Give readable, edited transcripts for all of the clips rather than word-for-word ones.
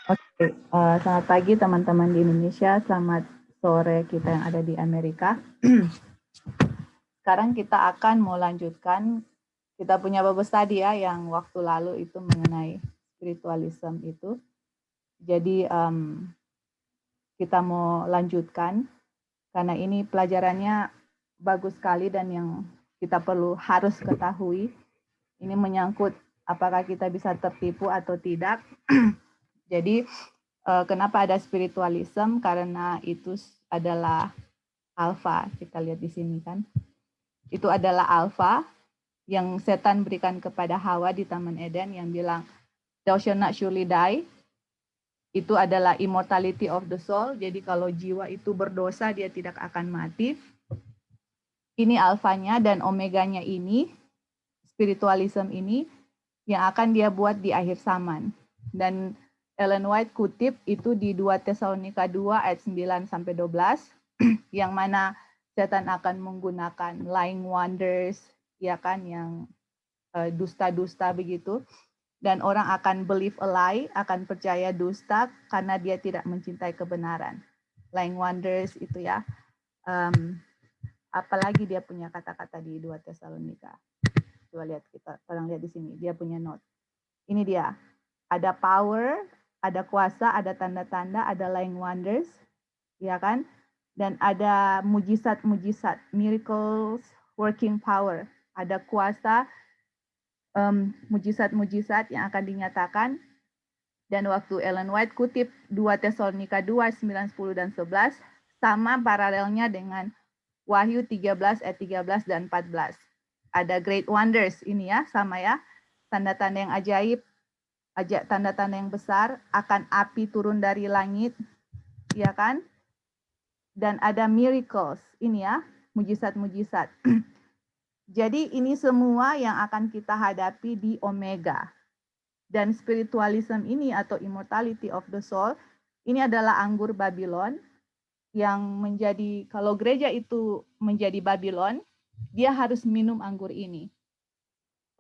Oke, selamat pagi teman-teman di Indonesia, selamat sore kita yang ada di Amerika. Sekarang kita akan mau lanjutkan, kita punya Bible study ya, yang waktu lalu itu mengenai spiritualism itu. Jadi kita mau lanjutkan, karena ini pelajarannya bagus sekali dan yang kita harus ketahui. Ini menyangkut apakah kita bisa tertipu atau tidak. Jadi kenapa ada spiritualism? Karena itu adalah alfa. Kita lihat di sini kan. Itu adalah alfa yang setan berikan kepada Hawa di Taman Eden yang bilang, "Thou shalt not surely die." Itu adalah immortality of the soul. Jadi kalau jiwa itu berdosa, dia tidak akan mati. Ini alfanya, dan omeganya ini, spiritualism ini, yang akan dia buat di akhir zaman. Dan Ellen White kutip itu di 2 Tesalonika 2 ayat 9 sampai 12, yang mana setan akan menggunakan lying wonders, ya kan, yang dusta-dusta begitu, dan orang akan believe a lie, akan percaya dusta karena dia tidak mencintai kebenaran. Lying wonders itu ya. Apalagi dia punya kata-kata di 2 Tesalonika. Coba lihat, kita orang lihat di sini, dia punya note. Ini dia, ada power, ada kuasa, ada tanda-tanda, ada lying wonders, ya kan? Dan ada mujizat-mujizat, miracles, working power. Ada kuasa, mujizat-mujizat yang akan dinyatakan. Dan waktu Ellen White kutip 2 Tesalonika 2, 9, 10, dan 11, sama paralelnya dengan Wahyu 13 ayat 13 dan 14. Ada great wonders ini ya, sama ya. Tanda-tanda yang ajaib, tanda-tanda yang besar, akan api turun dari langit, ya kan? Dan ada miracles, ini ya, mujizat-mujizat. Jadi ini semua yang akan kita hadapi di Omega. Dan spiritualism ini atau immortality of the soul, ini adalah anggur Babylon, yang menjadi, kalau gereja itu menjadi Babylon, dia harus minum anggur ini.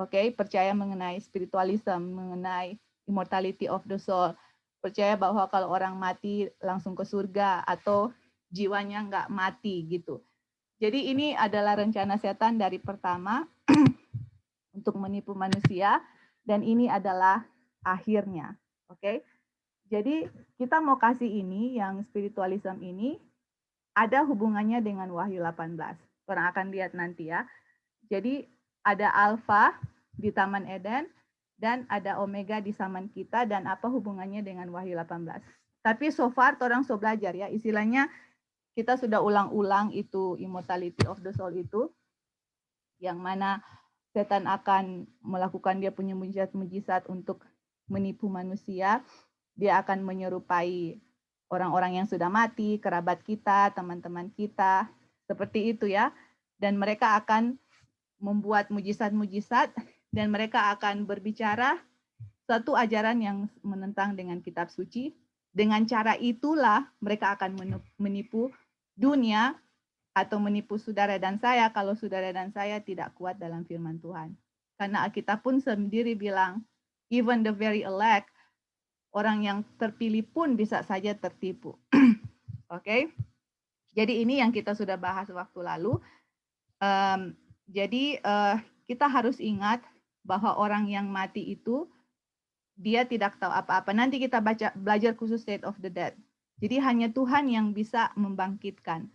Oke, percaya mengenai spiritualism, mengenai immortality of the soul, percaya bahwa kalau orang mati langsung ke surga atau jiwanya nggak mati gitu. Jadi ini adalah rencana setan dari pertama untuk menipu manusia, dan ini adalah akhirnya. Oke, jadi kita mau kasih ini, yang spiritualism ini, ada hubungannya dengan Wahyu 18. Orang akan lihat nanti ya. Jadi ada alfa di Taman Eden dan ada omega di zaman kita, dan apa hubungannya dengan Wahyu 18. Tapi so far orang so belajar ya, istilahnya kita sudah ulang-ulang itu immortality of the soul itu, yang mana setan akan melakukan dia punya mujizat-mujizat untuk menipu manusia. Dia akan menyerupai orang-orang yang sudah mati, kerabat kita, teman-teman kita, seperti itu ya. Dan mereka akan membuat mujizat-mujizat, dan mereka akan berbicara satu ajaran yang menentang dengan kitab suci. Dengan cara itulah mereka akan menipu dunia atau menipu saudara dan saya kalau saudara dan saya tidak kuat dalam firman Tuhan. Karena Alkitab pun sendiri bilang, even the very elect, orang yang terpilih pun bisa saja tertipu. Oke, jadi ini yang kita sudah bahas waktu lalu. Jadi kita harus ingat bahwa orang yang mati itu dia tidak tahu apa-apa. Nanti kita belajar khusus state of the dead. Jadi hanya Tuhan yang bisa membangkitkan.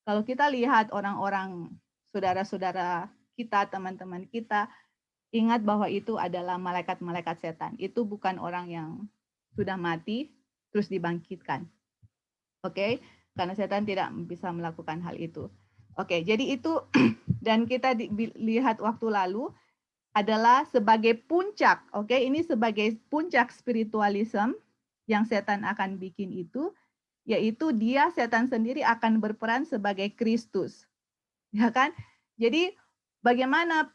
Kalau kita lihat orang-orang saudara-saudara kita, teman-teman kita, ingat bahwa itu adalah malaikat-malaikat setan. Itu bukan orang yang sudah mati terus dibangkitkan. Oke, karena setan tidak bisa melakukan hal itu. Oke, jadi itu dan kita lihat waktu lalu adalah sebagai puncak. Oke, ini sebagai puncak spiritualism yang setan akan bikin itu, yaitu dia setan sendiri akan berperan sebagai Kristus. Ya kan? Jadi bagaimana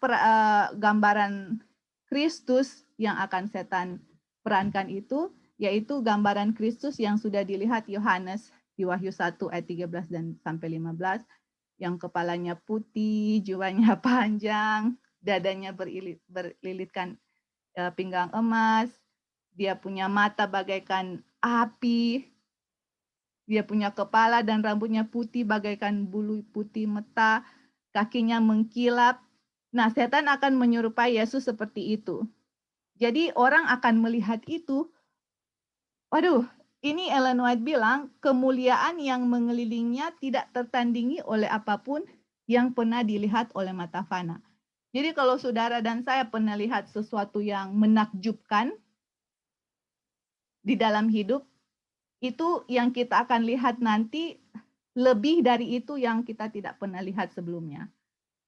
gambaran Kristus yang akan setan perankan itu, yaitu gambaran Kristus yang sudah dilihat Yohanes di Wahyu 1 ayat 13 dan sampai 15, yang kepalanya putih, jiwanya panjang, dadanya berlilitkan pinggang emas, dia punya mata bagaikan api, dia punya kepala dan rambutnya putih bagaikan bulu putih meta, kakinya mengkilap. Nah, setan akan menyerupai Yesus seperti itu. Jadi orang akan melihat itu, waduh, ini Ellen White bilang, kemuliaan yang mengelilingnya tidak tertandingi oleh apapun yang pernah dilihat oleh mata fana. Jadi kalau saudara dan saya pernah lihat sesuatu yang menakjubkan di dalam hidup, itu yang kita akan lihat nanti lebih dari itu yang kita tidak pernah lihat sebelumnya.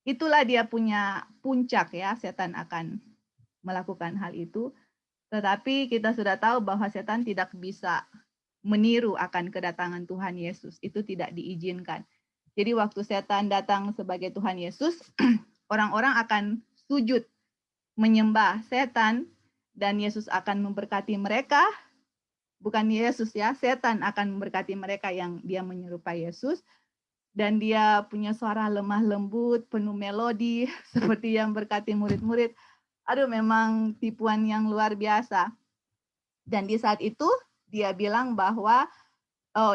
Itulah dia punya puncak ya, setan akan melakukan hal itu. Tetapi kita sudah tahu bahwa setan tidak bisa meniru akan kedatangan Tuhan Yesus. Itu tidak diizinkan. Jadi waktu setan datang sebagai Tuhan Yesus, orang-orang akan sujud menyembah setan dan Yesus akan memberkati mereka. Bukan Yesus ya, setan akan memberkati mereka yang dia menyerupai Yesus. Dan dia punya suara lemah lembut, penuh melodi, seperti yang berkati murid-murid. Aduh, memang tipuan yang luar biasa. Dan di saat itu, dia bilang bahwa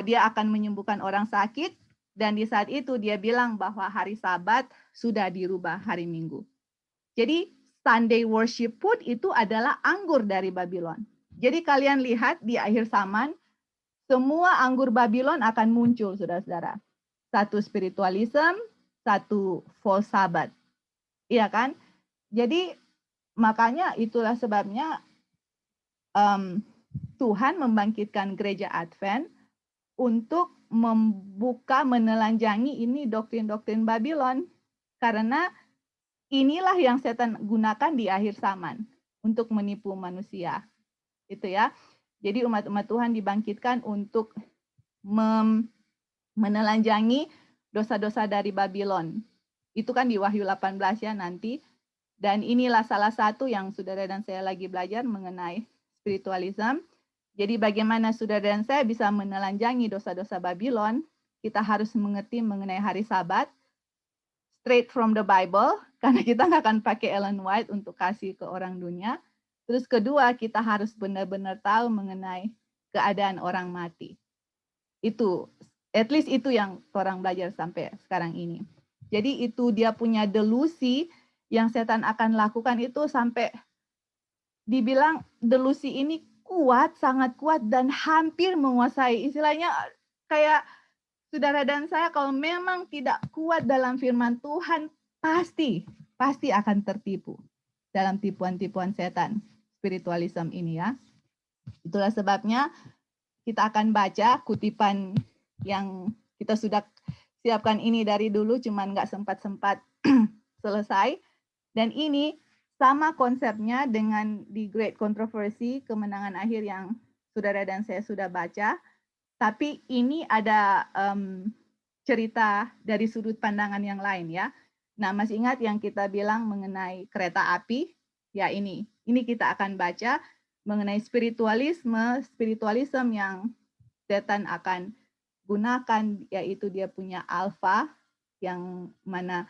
dia akan menyembuhkan orang sakit. Dan di saat itu, dia bilang bahwa hari Sabat sudah dirubah hari Minggu. Jadi, Sunday worship food itu adalah anggur dari Babylon. Jadi kalian lihat di akhir zaman, semua anggur Babylon akan muncul, saudara-saudara. Satu spiritualism, satu false Sabbath. Iya kan? Jadi makanya itulah sebabnya Tuhan membangkitkan gereja Advent untuk membuka, menelanjangi ini doktrin-doktrin Babylon. Karena inilah yang setan gunakan di akhir zaman untuk menipu manusia. Itu ya. Jadi umat-umat Tuhan dibangkitkan untuk menelanjangi dosa-dosa dari Babylon. Itu kan di Wahyu 18 ya nanti. Dan inilah salah satu yang saudara dan saya lagi belajar mengenai spiritualism. Jadi bagaimana saudara dan saya bisa menelanjangi dosa-dosa Babylon, kita harus mengerti mengenai hari Sabat, straight from the Bible, karena kita nggak akan pakai Ellen White untuk kasih ke orang dunia. Terus kedua, kita harus benar-benar tahu mengenai keadaan orang mati. Itu, at least itu yang orang belajar sampai sekarang ini. Jadi itu dia punya delusi yang setan akan lakukan itu sampai dibilang delusi ini kuat, sangat kuat dan hampir menguasai. Istilahnya kayak saudara dan saya kalau memang tidak kuat dalam firman Tuhan, pasti akan tertipu dalam tipuan-tipuan setan spiritualism ini ya. Itulah sebabnya kita akan baca kutipan yang kita sudah siapkan ini dari dulu, cuman nggak sempat selesai. Dan ini sama konsepnya dengan di Great Controversy, kemenangan akhir yang saudara dan saya sudah baca. Tapi ini ada cerita dari sudut pandangan yang lain ya. Nah, masih ingat yang kita bilang mengenai kereta api? Ya ini kita akan baca mengenai spiritualisme yang setan akan gunakan, yaitu dia punya alfa yang mana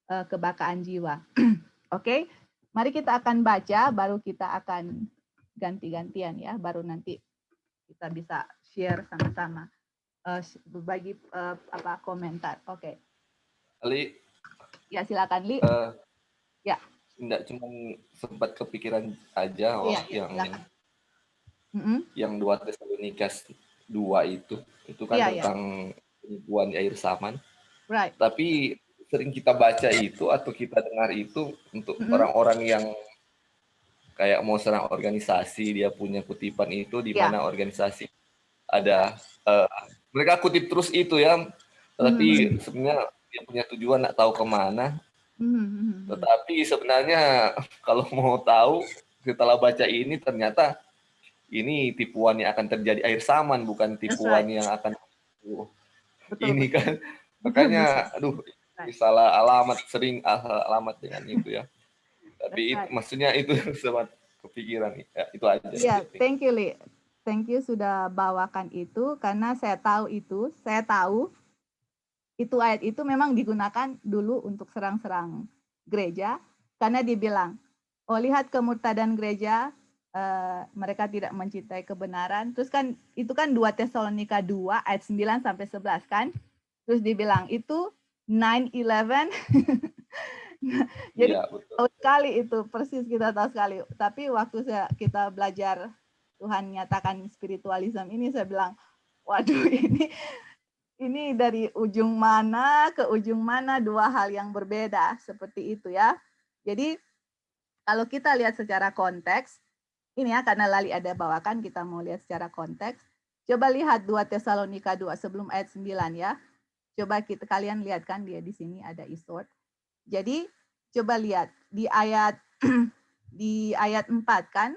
kebakaan jiwa. Oke, mari kita akan baca, baru kita akan ganti-gantian ya, baru nanti kita bisa share sama-sama, berbagi komentar. Oke. Ali. Ya silakan Li. Ya. Enggak, cuma sempat kepikiran aja yang 2 Tesalonika 2 itu kan tentang penipuan di akhir zaman. Right. Tapi sering kita baca itu atau kita dengar itu untuk orang-orang yang kayak mau serang organisasi, dia punya kutipan itu di mana organisasi ada mereka kutip terus itu ya, tapi sebenarnya dia punya tujuan nak tahu kemana. Tetapi sebenarnya kalau mau tahu setelah baca ini ternyata ini tipuan yang akan terjadi akhir zaman, bukan tipuan yang akan ini kan. Makanya aduh, salah alamat, sering alamat dengan itu ya. Tapi maksudnya itu sempat kepikiran ya, itu aja. Ya, thank you Li. Thank you sudah bawakan itu karena saya tahu itu ayat itu memang digunakan dulu untuk serang-serang gereja karena dibilang, oh lihat kemurtadan gereja, mereka tidak mencintai kebenaran. Terus kan itu kan 2 Tesalonika 2 ayat 9 sampai 11 kan. Terus dibilang itu 9/11. Jadi Iya, betul. tahu sekali itu, persis kita tahu sekali. Tapi waktu kita belajar Tuhan nyatakan spiritualism ini, saya bilang, waduh, ini dari ujung mana ke ujung mana, dua hal yang berbeda seperti itu ya. Jadi kalau kita lihat secara konteks, ini ya karena Lali ada bawakan, kita mau lihat secara konteks. Coba lihat 2 Tesalonika 2 sebelum ayat 9 ya. Coba kalian lihat kan dia di sini ada isort. Jadi coba lihat di ayat di ayat 4 kan,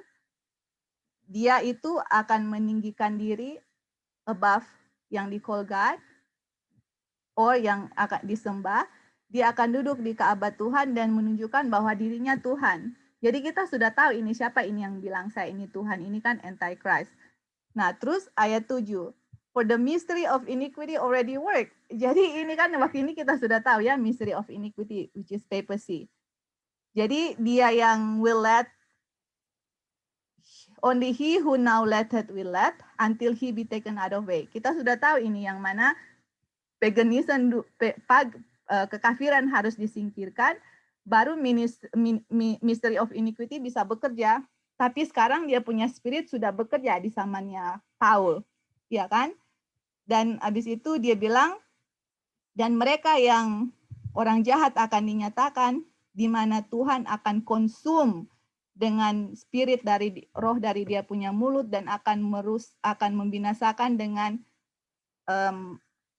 dia itu akan meninggikan diri above yang di call God, or yang akan disembah. Dia akan duduk di Ka'bah Tuhan dan menunjukkan bahwa dirinya Tuhan. Jadi kita sudah tahu ini siapa ini yang bilang saya ini Tuhan, ini kan Antichrist. Nah terus ayat 7, for the mystery of iniquity already work. Jadi ini kan waktu ini kita sudah tahu ya, mystery of iniquity, which is papacy. Jadi dia yang will let, only he who now letteth will let, until he be taken out of way. Kita sudah tahu ini yang mana paganism, kekafiran harus disingkirkan, baru mystery of iniquity bisa bekerja. Tapi sekarang dia punya spirit sudah bekerja di zamannya Paul, ya kan? Dan habis itu dia bilang, dan mereka yang orang jahat akan dinyatakan, di mana Tuhan akan konsum dengan spirit dari roh dari dia punya mulut, dan akan membinasakan dengan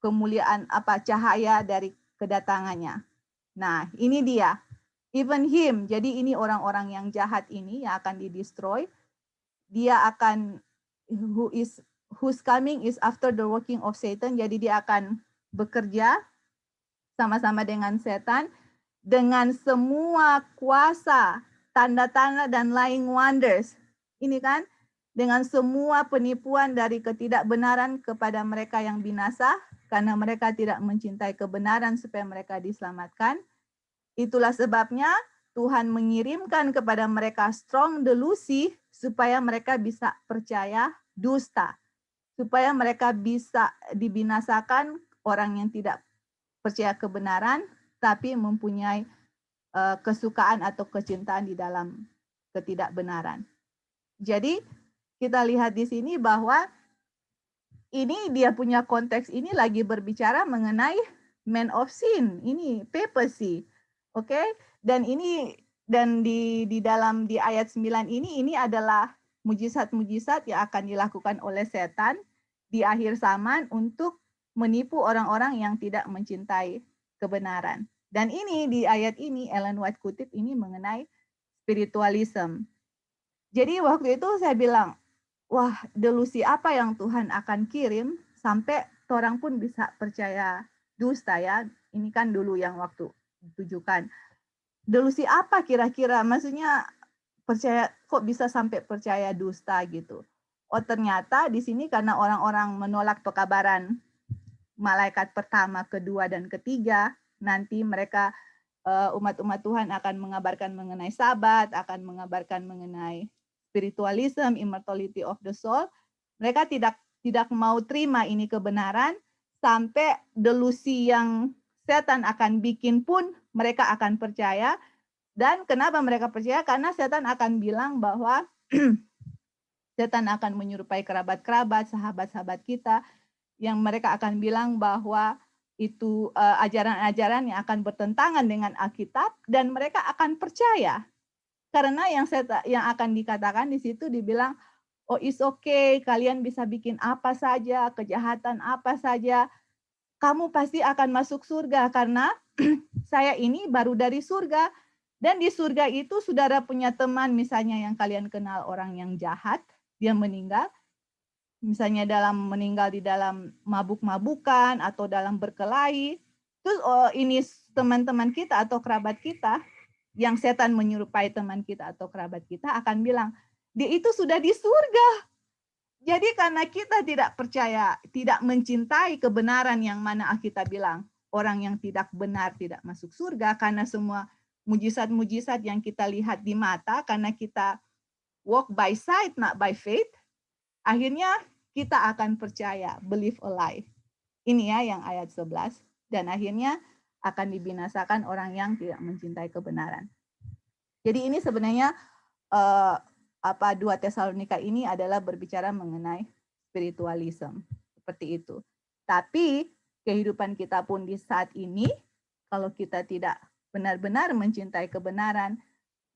kemuliaan cahaya dari kedatangannya. Nah, ini dia. Even him, jadi ini orang-orang yang jahat ini yang akan di-destroy. Dia akan whose coming is after the working of Satan. Jadi dia akan bekerja sama-sama dengan setan dengan semua kuasa, tanda-tanda dan lying wonders. Ini kan dengan semua penipuan dari ketidakbenaran kepada mereka yang binasa, karena mereka tidak mencintai kebenaran supaya mereka diselamatkan. Itulah sebabnya Tuhan mengirimkan kepada mereka strong delusi supaya mereka bisa percaya dusta. Supaya mereka bisa dibinasakan orang yang tidak percaya kebenaran, tapi mempunyai kesukaan atau kecintaan di dalam ketidakbenaran. Jadi kita lihat di sini bahwa ini dia punya konteks ini lagi berbicara mengenai man of sin, ini papacy. Oke? Dan ini di dalam di ayat 9 ini adalah mujizat-mujizat yang akan dilakukan oleh setan di akhir zaman untuk menipu orang-orang yang tidak mencintai kebenaran. Dan ini di ayat ini Ellen White kutip ini mengenai spiritualism. Jadi waktu itu saya bilang, wah, delusi apa yang Tuhan akan kirim sampai orang pun bisa percaya dusta ya. Ini kan dulu yang waktu ditujukan. Delusi apa kira-kira? Maksudnya percaya, kok bisa sampai percaya dusta gitu. Oh ternyata di sini karena orang-orang menolak pekabaran malaikat pertama, kedua, dan ketiga, nanti mereka umat-umat Tuhan akan mengabarkan mengenai Sabat, akan mengabarkan mengenai spiritualism, immortality of the soul. Mereka tidak mau terima ini kebenaran sampai delusi yang setan akan bikin pun mereka akan percaya. Dan kenapa mereka percaya? Karena setan akan bilang bahwa setan akan menyerupai kerabat-kerabat, sahabat-sahabat kita, yang mereka akan bilang bahwa itu ajaran-ajaran yang akan bertentangan dengan Alkitab, dan mereka akan percaya. Karena yang akan dikatakan di situ dibilang, oh it's okay, kalian bisa bikin apa saja, kejahatan apa saja, kamu pasti akan masuk surga karena saya ini baru dari surga. Dan di surga itu saudara punya teman misalnya yang kalian kenal orang yang jahat, dia meninggal. Misalnya meninggal di dalam mabuk-mabukan atau dalam berkelahi. Terus ini teman-teman kita atau kerabat kita, yang setan menyerupai teman kita atau kerabat kita akan bilang, dia itu sudah di surga. Jadi karena kita tidak percaya, tidak mencintai kebenaran yang mana Alkitab bilang, orang yang tidak benar tidak masuk surga, karena semua mujizat-mujizat yang kita lihat di mata, karena kita walk by sight, not by faith, akhirnya kita akan percaya, believe a lie. Ini ya yang ayat 11. Dan akhirnya akan dibinasakan orang yang tidak mencintai kebenaran. Jadi ini sebenarnya 2 Tesalonika ini adalah berbicara mengenai spiritualism. Seperti itu. Tapi kehidupan kita pun di saat ini, kalau kita tidak benar-benar mencintai kebenaran,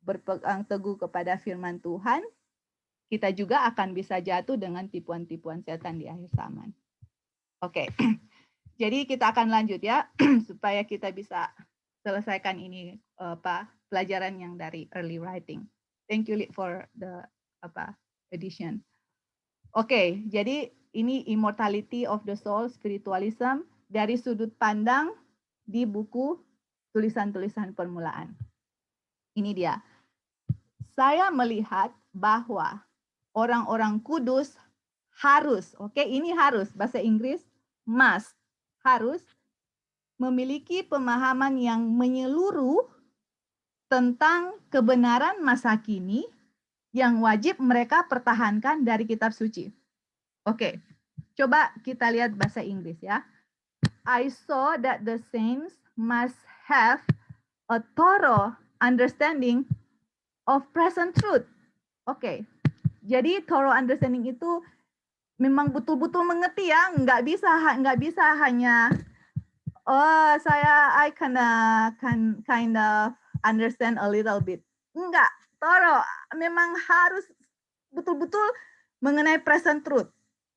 berpegang teguh kepada firman Tuhan, kita juga akan bisa jatuh dengan tipuan-tipuan setan di akhir zaman. Oke, jadi kita akan lanjut ya, supaya kita bisa selesaikan ini pelajaran yang dari early writing. Thank you for the addition. Oke, jadi ini immortality of the soul, spiritualism dari sudut pandang di buku tulisan-tulisan permulaan. Ini dia. Saya melihat bahwa orang-orang kudus harus, ini harus, bahasa Inggris, must, harus memiliki pemahaman yang menyeluruh tentang kebenaran masa kini yang wajib mereka pertahankan dari kitab suci. Oke, coba kita lihat bahasa Inggris ya. I saw that the saints must have a thorough understanding of present truth. Oke, jadi thorough understanding itu memang betul-betul mengerti ya, nggak bisa hanya I kind of understand a little bit. Enggak, thorough memang harus betul-betul mengenai present truth.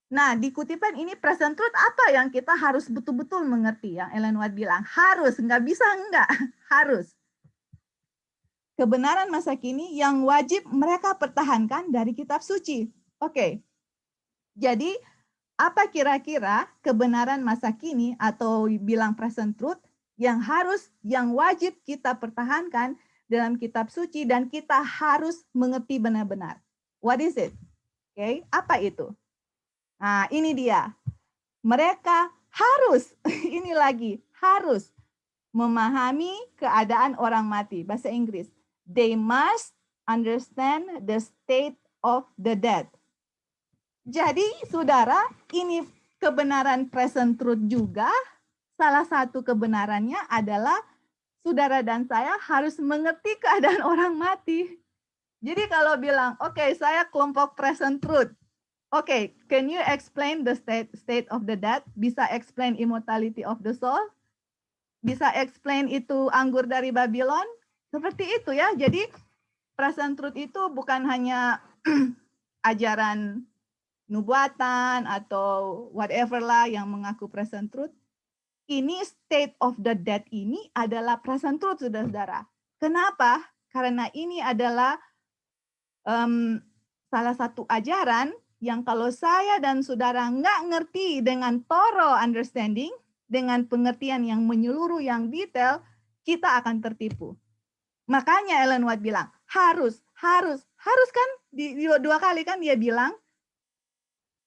Nah, di kutipan ini present truth apa yang kita harus betul-betul mengerti, yang Ellen White bilang harus, nggak bisa enggak, harus. Kebenaran masa kini yang wajib mereka pertahankan dari kitab suci. Oke. Jadi, apa kira-kira kebenaran masa kini atau bilang present truth yang wajib kita pertahankan dalam kitab suci dan kita harus mengerti benar-benar? What is it? Oke, apa itu? Nah, ini dia. Mereka harus, ini lagi, harus memahami keadaan orang mati. Bahasa Inggris. They must understand the state of the dead. Jadi, saudara, ini kebenaran present truth juga. Salah satu kebenarannya adalah saudara dan saya harus mengerti keadaan orang mati. Jadi kalau bilang, oke, saya kelompok present truth. Oke, can you explain the state of the dead? Bisa explain immortality of the soul? Bisa explain itu anggur dari Babylon? Seperti itu ya. Jadi present truth itu bukan hanya ajaran nubuatan atau whatever lah yang mengaku present truth. Ini state of the dead ini adalah present truth, saudara-saudara. Kenapa? Karena ini adalah salah satu ajaran yang kalau saya dan saudara nggak ngerti dengan thorough understanding, dengan pengertian yang menyeluruh, yang detail, kita akan tertipu. Makanya Ellen White bilang, harus kan? Dua kali kan dia bilang.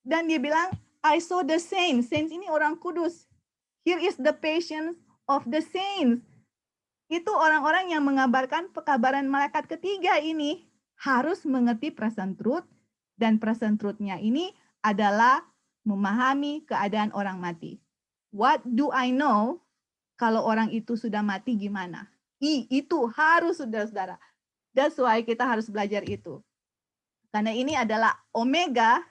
Dan dia bilang, I saw the saints. Saints ini orang kudus. Here is the patience of the saints. Itu orang-orang yang mengabarkan pekabaran malaikat ketiga ini. Harus mengerti present truth. Dan present truth-nya ini adalah memahami keadaan orang mati. What do I know? Kalau orang itu sudah mati gimana? Itu harus, saudara-saudara. That's why kita harus belajar itu. Karena ini adalah omega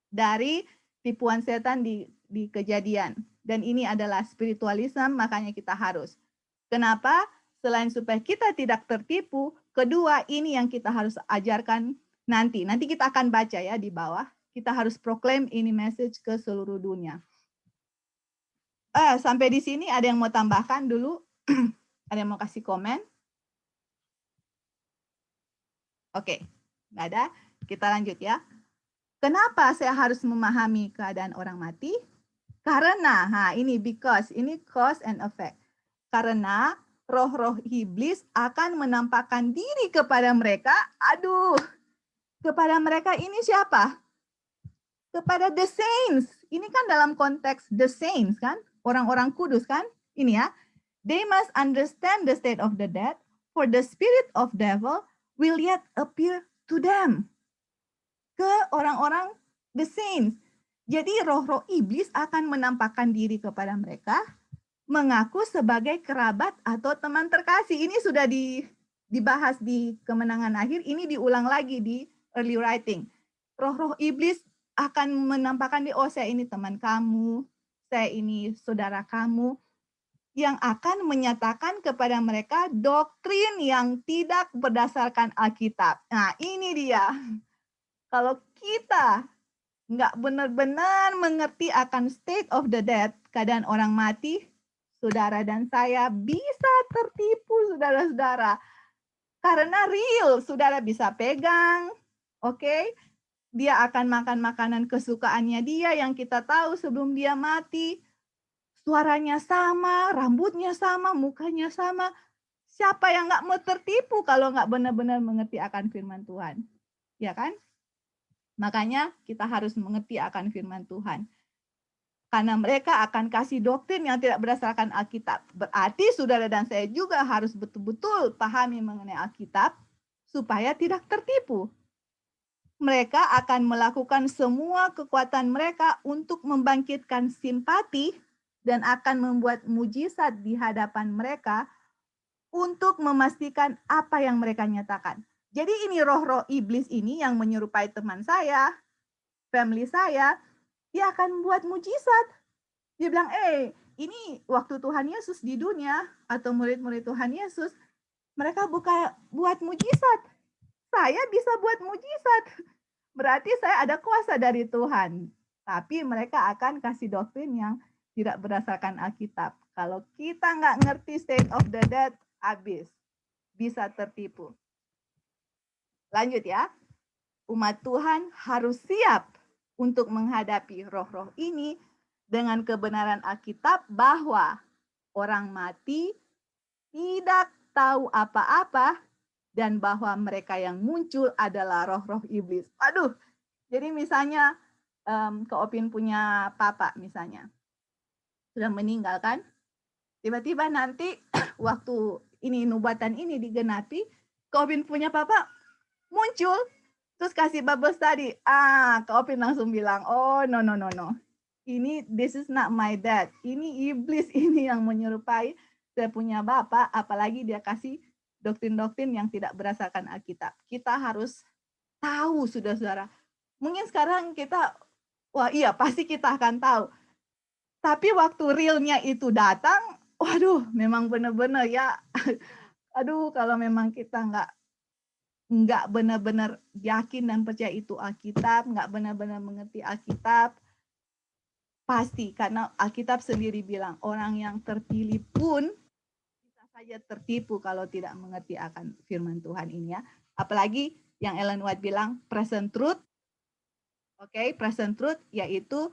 dari tipuan setan di kejadian. Dan ini adalah spiritualism, makanya kita harus. Kenapa? Selain supaya kita tidak tertipu, kedua ini yang kita harus ajarkan nanti. Nanti kita akan baca ya di bawah. Kita harus proclaim ini message ke seluruh dunia. Sampai di sini ada yang mau tambahkan dulu? Ada yang mau kasih komen? Oke, nggak ada. Kita lanjut ya. Kenapa saya harus memahami keadaan orang mati? Karena, because, ini cause and effect. Karena roh-roh iblis akan menampakkan diri kepada mereka. Kepada mereka ini siapa? Kepada the saints. Ini kan dalam konteks the saints kan? Orang-orang kudus kan? Ini ya. They must understand the state of the dead, for the spirit of devil will yet appear to them. ke orang-orang the saints. Jadi roh-roh iblis akan menampakkan diri kepada mereka, mengaku sebagai kerabat atau teman terkasih. Ini sudah dibahas di kemenangan akhir, ini diulang lagi di early writing. Roh-roh iblis akan menampakkan di, oh saya ini teman kamu, saya ini saudara kamu, yang akan menyatakan kepada mereka doktrin yang tidak berdasarkan Alkitab. Nah ini dia. Kalau kita nggak benar-benar mengerti akan state of the dead, keadaan orang mati, saudara dan saya bisa tertipu, saudara-saudara. Karena real, saudara bisa pegang, oke? Dia akan makan makanan kesukaannya dia yang kita tahu sebelum dia mati. Suaranya sama, rambutnya sama, mukanya sama. Siapa yang nggak mau tertipu kalau nggak benar-benar mengerti akan firman Tuhan? Ya kan? Makanya kita harus mengerti akan firman Tuhan. Karena mereka akan kasih doktrin yang tidak berdasarkan Alkitab. Berarti saudara dan saya juga harus betul-betul pahami mengenai Alkitab supaya tidak tertipu. Mereka akan melakukan semua kekuatan mereka untuk membangkitkan simpati dan akan membuat mujizat di hadapan mereka untuk memastikan apa yang mereka nyatakan. Jadi ini roh-roh iblis ini yang menyerupai teman saya, family saya, dia akan buat mujizat. Dia bilang, ini waktu Tuhan Yesus di dunia atau murid-murid Tuhan Yesus, mereka buat mujizat. Saya bisa buat mujizat. Berarti saya ada kuasa dari Tuhan. Tapi mereka akan kasih doktrin yang tidak berdasarkan Alkitab. Kalau kita nggak ngerti state of the dead, habis. Bisa tertipu. Lanjut ya. Umat Tuhan harus siap untuk menghadapi roh-roh ini dengan kebenaran Alkitab bahwa orang mati tidak tahu apa-apa dan bahwa mereka yang muncul adalah roh-roh iblis. Aduh, jadi misalnya Kak Opin punya papa misalnya, sudah meninggal kan? Tiba-tiba nanti waktu ini nubuatan ini digenapi, Kak Opin punya papa muncul, terus kasih Bible study. Kak Opin langsung bilang, oh no. Ini, this is not my dad. Ini iblis ini yang menyerupai saya punya bapak, apalagi dia kasih doktrin-doktrin yang tidak berdasarkan Alkitab. Kita harus tahu, saudara-saudara. Mungkin sekarang kita, wah iya pasti kita akan tahu. Tapi waktu realnya itu datang, waduh memang benar-benar ya, aduh kalau memang kita nggak benar-benar yakin dan percaya itu Alkitab, nggak benar-benar mengerti Alkitab, pasti karena Alkitab sendiri bilang orang yang terpilih pun bisa saja tertipu kalau tidak mengerti akan firman Tuhan ini ya. Apalagi yang Ellen White bilang present truth. Oke, present truth yaitu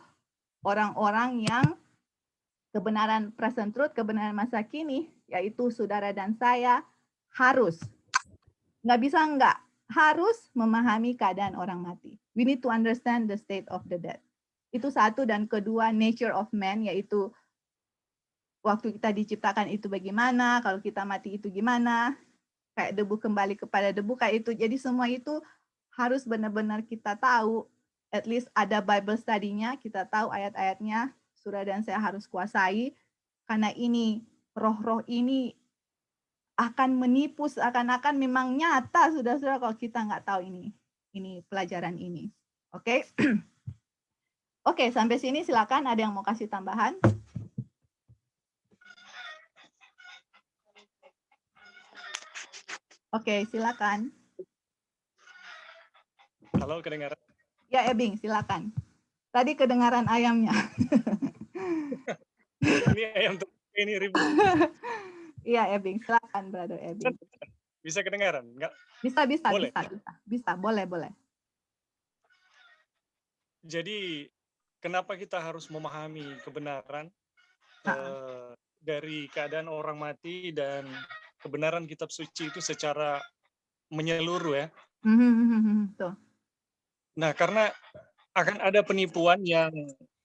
orang-orang yang kebenaran present truth, kebenaran masa kini, yaitu saudara dan saya harus. Nggak bisa nggak, harus memahami keadaan orang mati. We need to understand the state of the dead. Itu satu, dan kedua nature of man, yaitu waktu kita diciptakan itu bagaimana, kalau kita mati itu gimana, kayak debu kembali kepada debu kayak itu. Jadi semua itu harus benar-benar kita tahu, at least ada Bible study-nya, kita tahu ayat-ayatnya, saudara dan saya harus kuasai, karena ini roh-roh ini akan menipu, seakan-akan memang nyata, saudara-saudara, kalau kita nggak tahu ini pelajaran ini. Oke? Oke, sampai sini silakan ada yang mau kasih tambahan. Oke, silakan. Halo, kedengaran? Ya, Ebing, silakan. Tadi kedengaran ayamnya. Ini ayam ini ribut. Iya, Ebing, silakan, Brother Ebing. Bisa kedengaran? Enggak? Bisa, boleh. Jadi, kenapa kita harus memahami kebenaran dari keadaan orang mati dan kebenaran kitab suci itu secara menyeluruh ya? Tuh. Nah, karena akan ada penipuan yang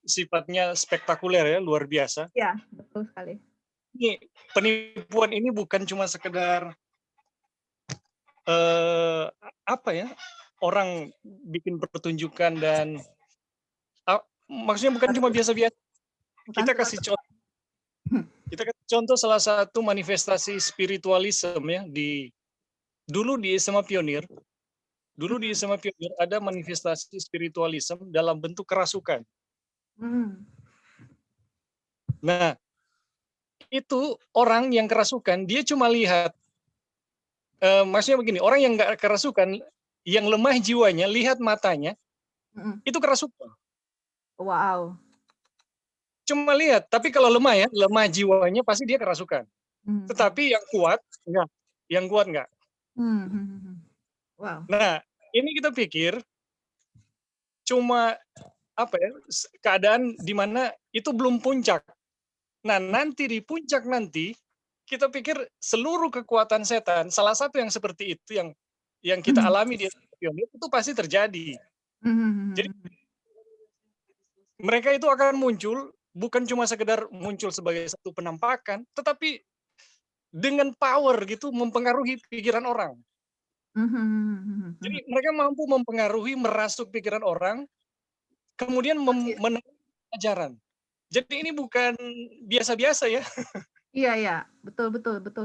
sifatnya spektakuler ya, luar biasa. Ya, betul sekali. Ini penipuan ini bukan cuma sekedar apa ya, orang bikin pertunjukan dan maksudnya bukan cuma biasa-biasa. Kita kasih contoh. Kita kasih contoh salah satu manifestasi spiritualisme ya dulu di SMA Pionir. Dulu di SMA Pionir ada manifestasi spiritualisme dalam bentuk kerasukan. Nah, itu orang yang kerasukan, dia cuma lihat, maksudnya begini, orang yang nggak kerasukan, yang lemah jiwanya, lihat matanya, itu kerasukan. Wow. Cuma lihat, tapi kalau lemah ya, lemah jiwanya pasti dia kerasukan. Tetapi yang kuat, enggak. Yang kuat enggak. Wow. Nah, ini kita pikir, cuma keadaan di mana itu belum puncak. Nah, nanti di puncak nanti kita pikir seluruh kekuatan setan, salah satu yang seperti itu yang kita alami di Pionir itu pasti terjadi. Jadi mereka itu akan muncul bukan cuma sekedar muncul sebagai satu penampakan, tetapi dengan power gitu mempengaruhi pikiran orang. Jadi mereka mampu mempengaruhi, merasuk pikiran orang, kemudian menemukan ajaran. Jadi ini bukan biasa-biasa ya. Iya, betul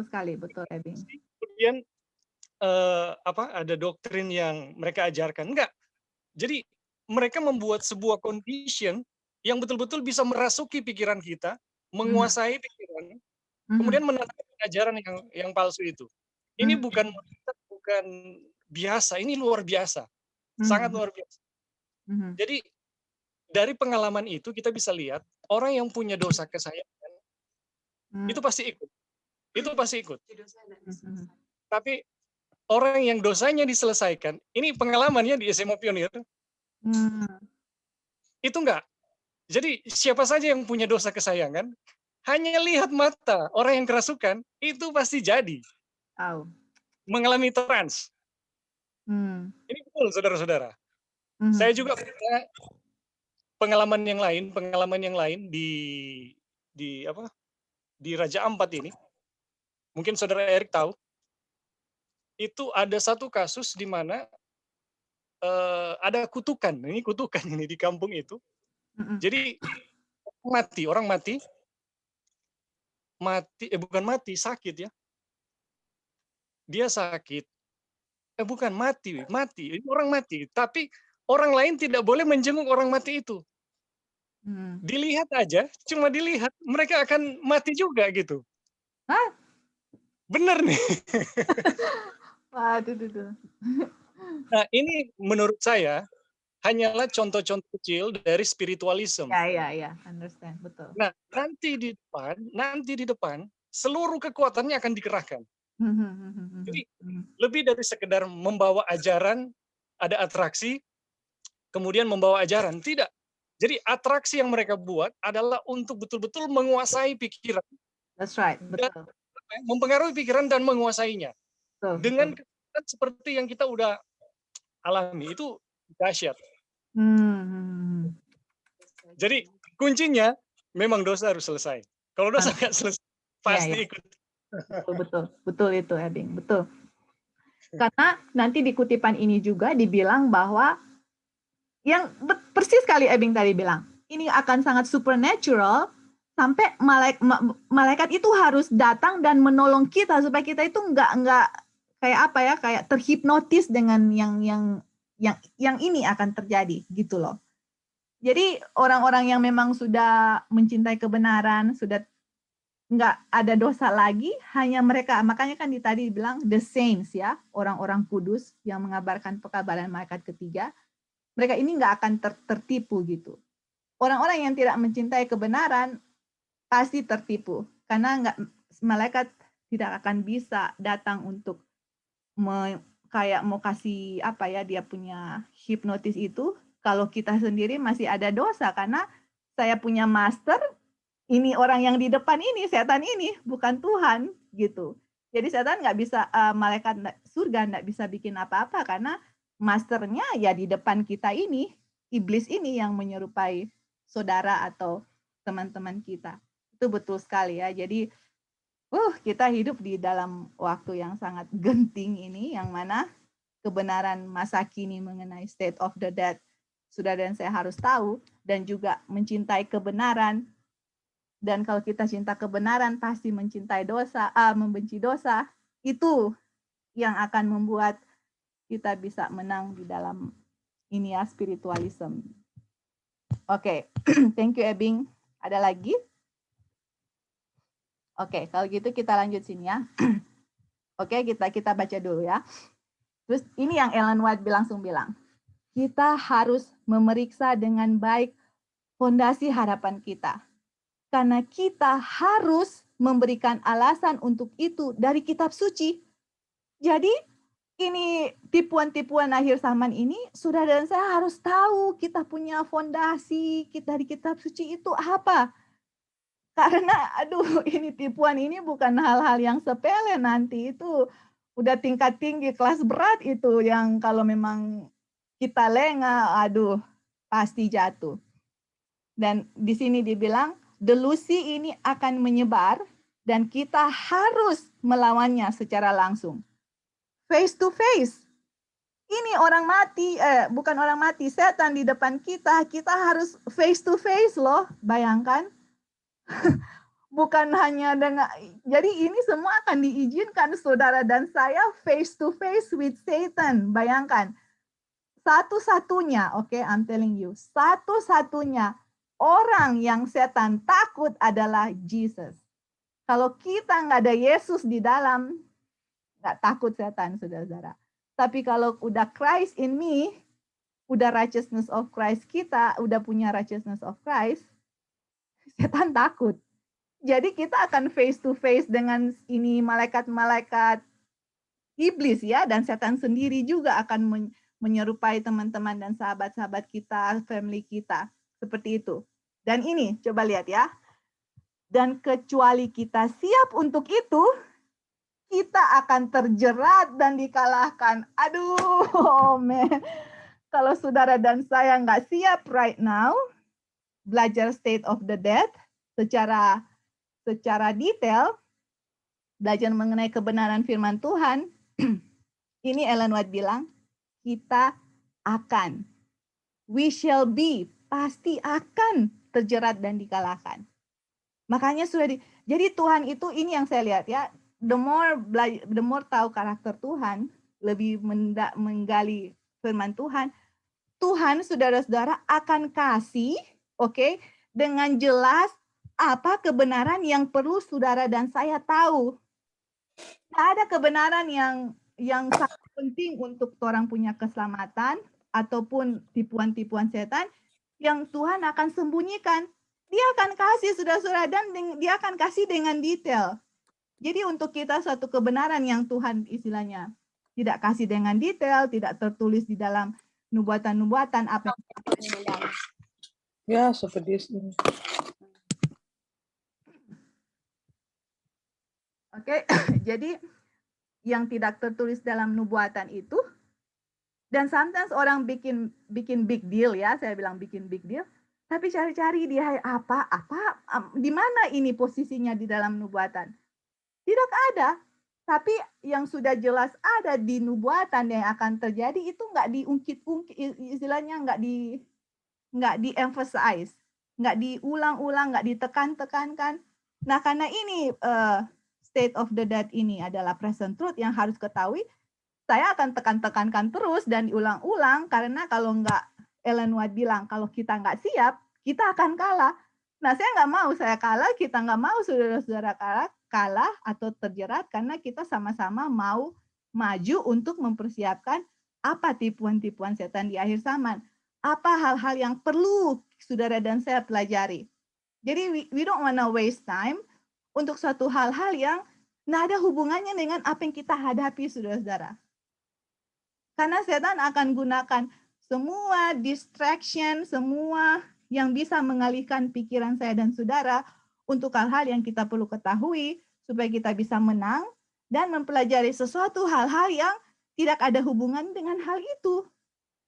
sekali, betul, Ebing. Kemudian ada doktrin yang mereka ajarkan, enggak. Jadi mereka membuat sebuah condition yang betul-betul bisa merasuki pikiran kita, menguasai pikiran, kemudian menanamkan ajaran yang palsu itu. Ini bukan biasa, ini luar biasa, sangat luar biasa. Jadi dari pengalaman itu kita bisa lihat orang yang punya dosa kesayangan itu pasti ikut. Tapi orang yang dosanya diselesaikan, ini pengalamannya di SMA Pionir, itu enggak. Jadi siapa saja yang punya dosa kesayangan, hanya lihat mata orang yang kerasukan, itu pasti jadi. Mengalami trans. Ini betul, saudara-saudara. Saya juga punya pengalaman yang lain di Raja Ampat ini. Mungkin saudara Erik tahu. Itu ada satu kasus di mana ada kutukan. Ini kutukan ini di kampung itu. Jadi orang mati, bukan mati, sakit ya. Dia sakit. Bukan mati. Ini orang mati. Tapi orang lain tidak boleh menjenguk orang mati itu. Dilihat aja, cuma dilihat, mereka akan mati juga gitu. Hah? Bener nih. Waduh. Nah, ini menurut saya hanyalah contoh-contoh kecil dari spiritualisme. Ya, understand, betul. Nah, nanti di depan seluruh kekuatannya akan dikerahkan. Jadi lebih dari sekedar membawa ajaran, ada atraksi, kemudian membawa ajaran, tidak. Jadi atraksi yang mereka buat adalah untuk betul-betul menguasai pikiran. That's right, betul. Dan mempengaruhi pikiran dan menguasainya. Betul, dengan kekuatan seperti yang kita udah alami, itu dahsyat. Jadi kuncinya memang dosa harus selesai. Kalau dosa nggak selesai, pasti ikut. Betul itu, Ebing, betul. Karena nanti di kutipan ini juga dibilang bahwa yang persis sekali Ebing tadi bilang, ini akan sangat supernatural sampai malaikat itu harus datang dan menolong kita supaya kita itu nggak kayak terhipnotis dengan yang ini akan terjadi gitu loh. Jadi orang-orang yang memang sudah mencintai kebenaran, sudah nggak ada dosa lagi, hanya mereka, makanya kan tadi bilang the saints ya, orang-orang kudus yang mengabarkan pekabaran malaikat ketiga, mereka ini nggak akan tertipu gitu. Orang-orang yang tidak mencintai kebenaran pasti tertipu, karena malaikat tidak akan bisa datang untuk kayak mau kasih dia punya hipnotis itu, kalau kita sendiri masih ada dosa, karena saya punya master, ini orang yang di depan ini, setan ini, bukan Tuhan, gitu. Jadi setan nggak bisa, malaikat surga nggak bisa bikin apa-apa, karena masternya ya di depan kita ini, iblis ini yang menyerupai saudara atau teman-teman kita. Itu betul sekali ya. Jadi, kita hidup di dalam waktu yang sangat genting ini, yang mana kebenaran masa kini mengenai state of the dead, saudara dan saya harus tahu, dan juga mencintai kebenaran. Dan kalau kita cinta kebenaran, pasti mencintai dosa, membenci dosa. Itu yang akan membuat kita bisa menang di dalam ini ya, spiritualism. Oke, thank you Ebing. Ada lagi? Oke, kalau gitu kita lanjut sini ya. Oke, kita baca dulu ya. Terus ini yang Ellen White langsung bilang. Kita harus memeriksa dengan baik fondasi harapan kita. Karena kita harus memberikan alasan untuk itu dari kitab suci. Jadi ini tipuan-tipuan akhir zaman ini, saudara dan saya harus tahu kita punya fondasi kita di kitab suci itu apa. Karena aduh ini tipuan ini bukan hal-hal yang sepele, nanti itu udah tingkat tinggi, kelas berat itu yang kalau memang kita lengah, aduh pasti jatuh. Dan di sini dibilang delusi ini akan menyebar dan kita harus melawannya secara langsung. Face to face. Ini orang mati, bukan orang mati, setan di depan kita, kita harus face to face loh, bayangkan. Bukan hanya dengan, jadi ini semua akan diizinkan saudara dan saya face to face with Satan, bayangkan. Satu-satunya, okay, I'm telling you, satu-satunya orang yang setan takut adalah Jesus. Kalau kita nggak ada Yesus di dalam, nggak takut setan, saudara-saudara. Tapi kalau udah Christ in me, udah righteousness of Christ kita, udah punya righteousness of Christ, setan takut. Jadi kita akan face to face dengan ini malaikat-malaikat iblis ya, dan setan sendiri juga akan menyerupai teman-teman dan sahabat-sahabat kita, family kita, seperti itu. Dan ini, coba lihat ya. Dan kecuali kita siap untuk itu, kita akan terjerat dan dikalahkan. Aduh, man. Kalau saudara dan saya nggak siap right now, belajar state of the dead secara detail, belajar mengenai kebenaran firman Tuhan, ini Ellen White bilang, kita akan, we shall be, pasti akan terjerat dan dikalahkan. Makanya sudah jadi Tuhan itu, ini yang saya lihat ya, the more tahu karakter Tuhan, lebih menggali firman Tuhan, Tuhan saudara-saudara akan kasih, oke, dengan jelas apa kebenaran yang perlu saudara dan saya tahu. Tidak ada kebenaran yang sangat penting untuk orang punya keselamatan ataupun tipuan-tipuan setan yang Tuhan akan sembunyikan. Dia akan kasih saudara-saudara dan dia akan kasih dengan detail. Jadi untuk kita suatu kebenaran yang Tuhan istilahnya tidak kasih dengan detail, tidak tertulis di dalam nubuatan-nubuatan apa yang ya seperti ini. Oke, jadi yang tidak tertulis dalam nubuatan itu, dan sometimes orang bikin big deal ya, saya bilang bikin big deal, tapi cari-cari dia apa, di mana ini posisinya di dalam nubuatan. Tidak ada, tapi yang sudah jelas ada di nubuatan yang akan terjadi itu nggak diungkit-ungkit, istilahnya nggak di-emphasize, nggak diulang-ulang, nggak ditekan-tekankan. Nah karena ini state of the dead ini adalah present truth yang harus ketahui, saya akan tekan-tekankan terus dan diulang-ulang, karena kalau nggak, Ellen White bilang, kalau kita nggak siap, kita akan kalah. Nah saya nggak mau saya kalah, kita nggak mau saudara-saudara kalah atau terjerat, karena kita sama-sama mau maju untuk mempersiapkan apa tipuan-tipuan setan di akhir zaman. Apa hal-hal yang perlu saudara dan saya pelajari. Jadi we don't wanna waste time untuk suatu hal-hal yang nggak ada hubungannya dengan apa yang kita hadapi, saudara-saudara. Karena setan akan gunakan semua distraction, semua yang bisa mengalihkan pikiran saya dan saudara untuk hal-hal yang kita perlu ketahui supaya kita bisa menang dan mempelajari sesuatu hal-hal yang tidak ada hubungan dengan hal itu.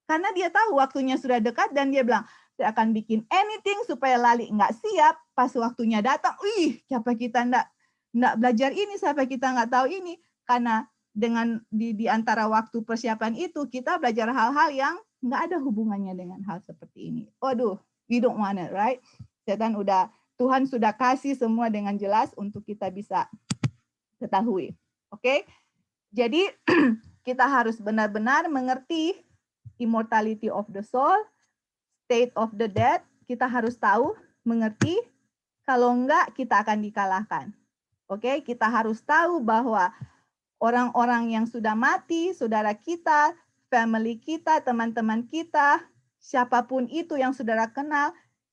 Karena dia tahu waktunya sudah dekat dan dia bilang, saya akan bikin anything supaya lali nggak siap, pas waktunya datang, siapa kita nggak belajar ini, siapa kita nggak tahu ini. Karena dengan di antara waktu persiapan itu kita belajar hal-hal yang nggak ada hubungannya dengan hal seperti ini. Waduh, we don't want it, right? Tuhan sudah kasih semua dengan jelas untuk kita bisa ketahui. Oke? Jadi kita harus benar-benar mengerti immortality of the soul, state of the dead, kita harus tahu, mengerti, kalau enggak kita akan dikalahkan. Oke, kita harus tahu bahwa orang-orang yang sudah mati, saudara kita, family kita, teman-teman kita, siapapun itu yang saudara kenal,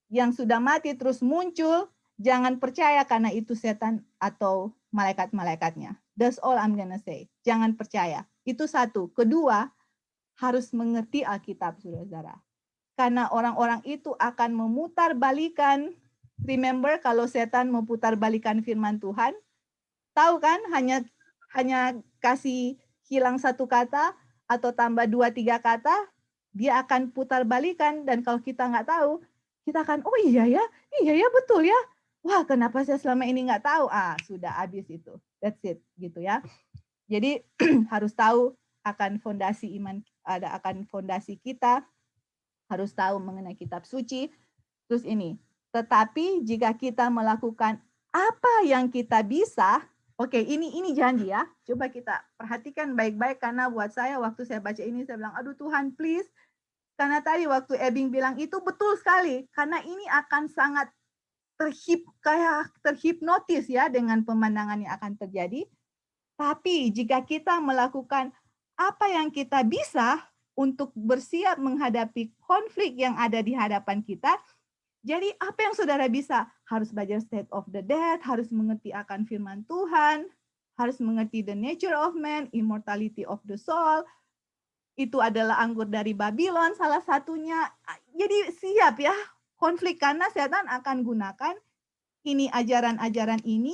yang sudah mati terus muncul, jangan percaya karena itu setan atau malaikat-malaikatnya. That's all I'm gonna say. Jangan percaya. Itu satu. Kedua, harus mengerti Alkitab, saudara-saudara. Karena orang-orang itu akan memutarbalikan. Remember kalau setan memutarbalikan firman Tuhan, tahu kan, hanya kasih hilang satu kata atau tambah 2-3 kata, dia akan putarbalikan. Dan kalau kita nggak tahu, kita akan, oh iya ya betul ya. Wah, kenapa saya selama ini nggak tahu? Sudah habis itu. That's it, gitu ya. Jadi harus tahu akan fondasi iman, akan fondasi kita, harus tahu mengenai kitab suci. Terus ini, tetapi jika kita melakukan apa yang kita bisa, oke, ini janji ya. Coba kita perhatikan baik-baik, karena buat saya waktu saya baca ini saya bilang, aduh Tuhan please. Karena tadi waktu Ebing bilang itu betul sekali, karena ini akan sangat terhipnotis ya dengan pemandangan yang akan terjadi. Tapi jika kita melakukan apa yang kita bisa untuk bersiap menghadapi konflik yang ada di hadapan kita, jadi apa yang saudara bisa? Harus belajar state of the dead, harus mengerti akan firman Tuhan, harus mengerti the nature of man, immortality of the soul. Itu adalah anggur dari Babylon salah satunya. Jadi siap ya konflik, karena setan akan gunakan ini ajaran-ajaran ini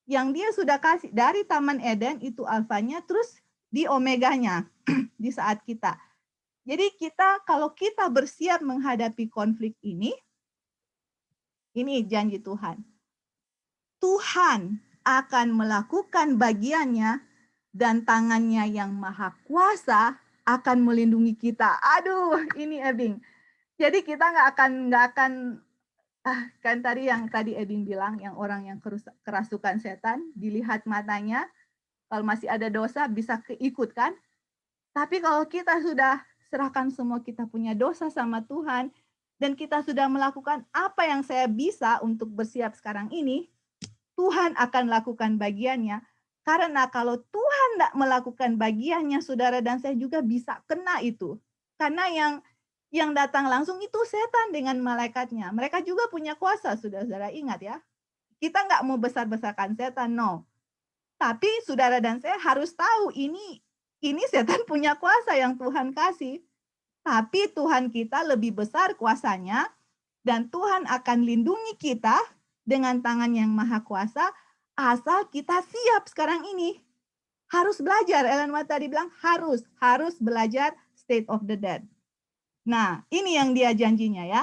yang dia sudah kasih dari Taman Eden, itu alfanya, terus di omeganya di saat kita. Jadi kalau kita bersiap menghadapi konflik ini janji Tuhan. Tuhan akan melakukan bagiannya dan tangannya yang maha kuasa akan melindungi kita. Aduh, ini Ebing. Jadi kita nggak akan kan tadi Ebing bilang, yang orang yang kerasukan setan, dilihat matanya, kalau masih ada dosa bisa keikut kan. Tapi kalau kita sudah serahkan semua, kita punya dosa sama Tuhan, dan kita sudah melakukan apa yang saya bisa untuk bersiap sekarang ini, Tuhan akan lakukan bagiannya. Karena kalau Tuhan tidak melakukan bagiannya, saudara dan saya juga bisa kena itu. Karena yang datang langsung itu setan dengan malaikatnya. Mereka juga punya kuasa, saudara-saudara ingat ya. Kita nggak mau besar-besarkan setan, no. Tapi saudara dan saya harus tahu ini setan punya kuasa yang Tuhan kasih. Tapi Tuhan kita lebih besar kuasanya, dan Tuhan akan lindungi kita dengan tangan yang maha kuasa, asal kita siap sekarang ini. Harus belajar, Ellen White tadi bilang harus belajar state of the dead. Nah, ini yang dia janjinya ya.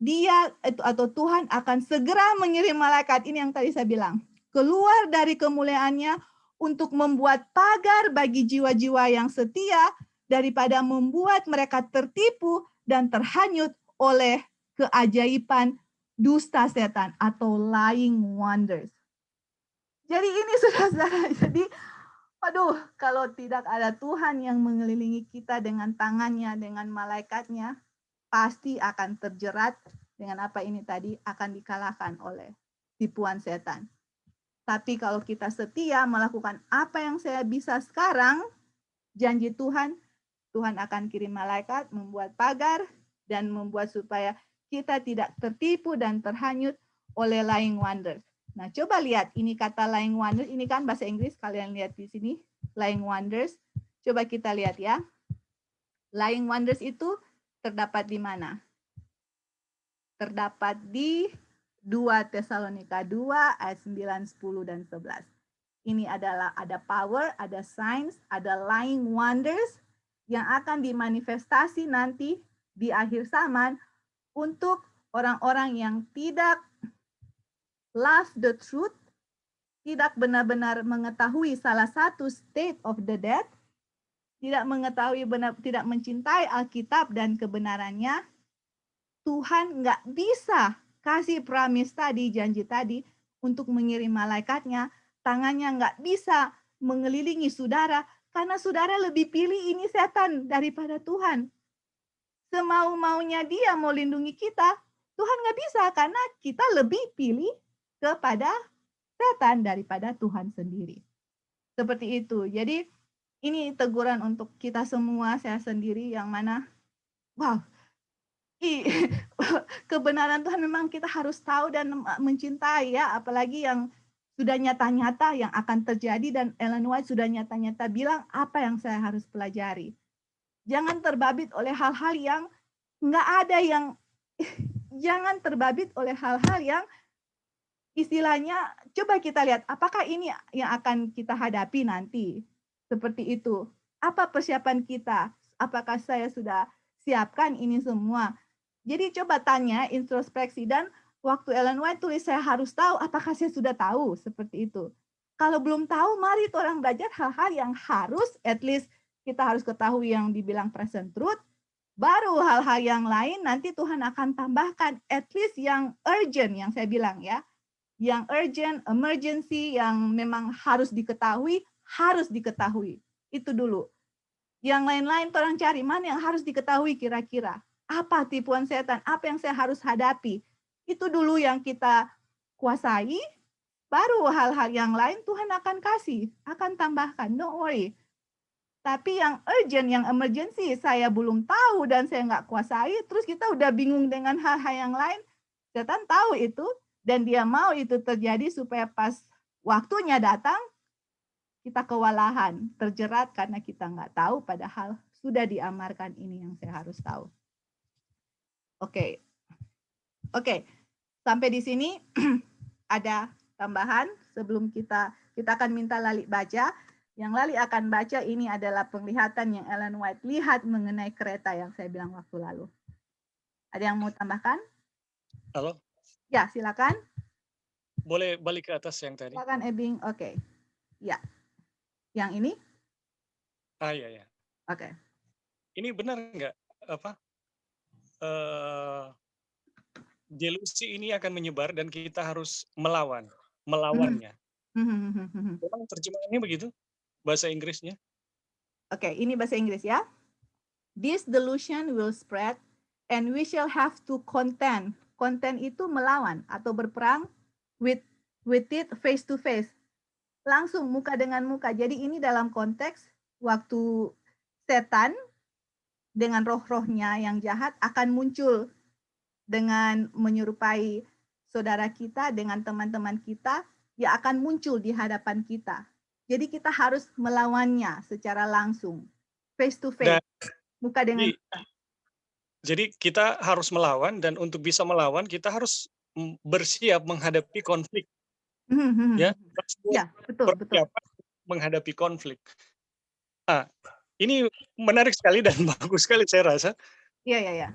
Dia atau Tuhan akan segera mengirim malaikat, ini yang tadi saya bilang, keluar dari kemuliaannya untuk membuat pagar bagi jiwa-jiwa yang setia, daripada membuat mereka tertipu dan terhanyut oleh keajaiban dusta setan atau lying wonders. Jadi ini saudara-saudara, jadi kalau tidak ada Tuhan yang mengelilingi kita dengan tangannya, dengan malaikatnya, pasti akan terjerat dengan apa ini tadi, akan dikalahkan oleh tipuan setan. Tapi kalau kita setia melakukan apa yang saya bisa sekarang, janji Tuhan akan kirim malaikat, membuat pagar, dan membuat supaya kita tidak tertipu dan terhanyut oleh lying wonders. Nah, coba lihat ini kata lying wonders, ini kan bahasa Inggris, kalian lihat di sini, lying wonders. Coba kita lihat ya. Lying wonders itu terdapat di mana? Terdapat di 2 Tesalonika 2 ayat 9, 10, dan 11. Ini adalah ada power, ada signs, ada lying wonders yang akan dimanifestasi nanti di akhir zaman untuk orang-orang yang tidak love the truth, tidak benar-benar mengetahui salah satu state of the dead, tidak mengetahui benar, tidak mencintai Alkitab dan kebenarannya, Tuhan nggak bisa kasih promise tadi, janji tadi, untuk mengirim malaikatnya, tangannya nggak bisa mengelilingi saudara, karena saudara lebih pilih ini setan daripada Tuhan. Semau-maunya dia mau lindungi kita, Tuhan nggak bisa, karena kita lebih pilih kepada setan daripada Tuhan sendiri. Seperti itu. Jadi ini teguran untuk kita semua, saya sendiri yang mana, wow, kebenaran Tuhan memang kita harus tahu dan mencintai ya, apalagi yang sudah nyata-nyata yang akan terjadi, dan Ellen White sudah nyata-nyata bilang apa yang saya harus pelajari. Jangan terbabit oleh hal-hal yang nggak ada, yang jangan terbabit oleh hal-hal yang istilahnya, coba kita lihat apakah ini yang akan kita hadapi nanti. Seperti itu. Apa persiapan kita? Apakah saya sudah siapkan ini semua? Jadi coba tanya, introspeksi, dan waktu Ellen White tulis saya harus tahu, apakah saya sudah tahu? Seperti itu. Kalau belum tahu, mari orang belajar hal-hal yang harus, at least kita harus ketahui yang dibilang present truth, baru hal-hal yang lain nanti Tuhan akan tambahkan, at least yang urgent, yang saya bilang ya, yang urgent, emergency, yang memang harus diketahui, itu dulu. Yang lain-lain orang cari mana yang harus diketahui kira-kira. Apa tipuan setan, apa yang saya harus hadapi. Itu dulu yang kita kuasai, baru hal-hal yang lain Tuhan akan kasih, akan tambahkan, don't worry. Tapi yang urgent, yang emergency, saya belum tahu dan saya nggak kuasai, terus kita udah bingung dengan hal-hal yang lain, setan tahu itu, dan dia mau itu terjadi supaya pas waktunya datang, kita kewalahan, terjerat karena kita nggak tahu, padahal sudah diamarkan ini yang saya harus tahu. Oke. Sampai di sini ada tambahan sebelum kita akan minta Lali baca. Yang Lali akan baca ini adalah penglihatan yang Ellen White lihat mengenai kereta yang saya bilang waktu lalu. Ada yang mau tambahkan? Halo? Ya, silakan. Boleh balik ke atas yang tadi? Silakan, Ebing. Oke. Ya. Yang ini? Iya. Oke. Ini benar nggak? Delusi ini akan menyebar dan kita harus melawannya. Memang terjemahannya begitu? Bahasa Inggrisnya? Oke, ini bahasa Inggris ya. This delusion will spread and we shall have to contend. Contend itu melawan atau berperang with it face to face. Langsung muka dengan muka. Jadi ini dalam konteks waktu setan dengan roh-rohnya yang jahat akan muncul dengan menyerupai saudara kita, dengan teman-teman kita, ya akan muncul di hadapan kita. Jadi kita harus melawannya secara langsung, face to face, muka dengan muka. Jadi kita harus melawan, dan untuk bisa melawan kita harus bersiap menghadapi konflik. Ya, betul. Menghadapi konflik. Ini menarik sekali dan bagus sekali saya rasa. Iya.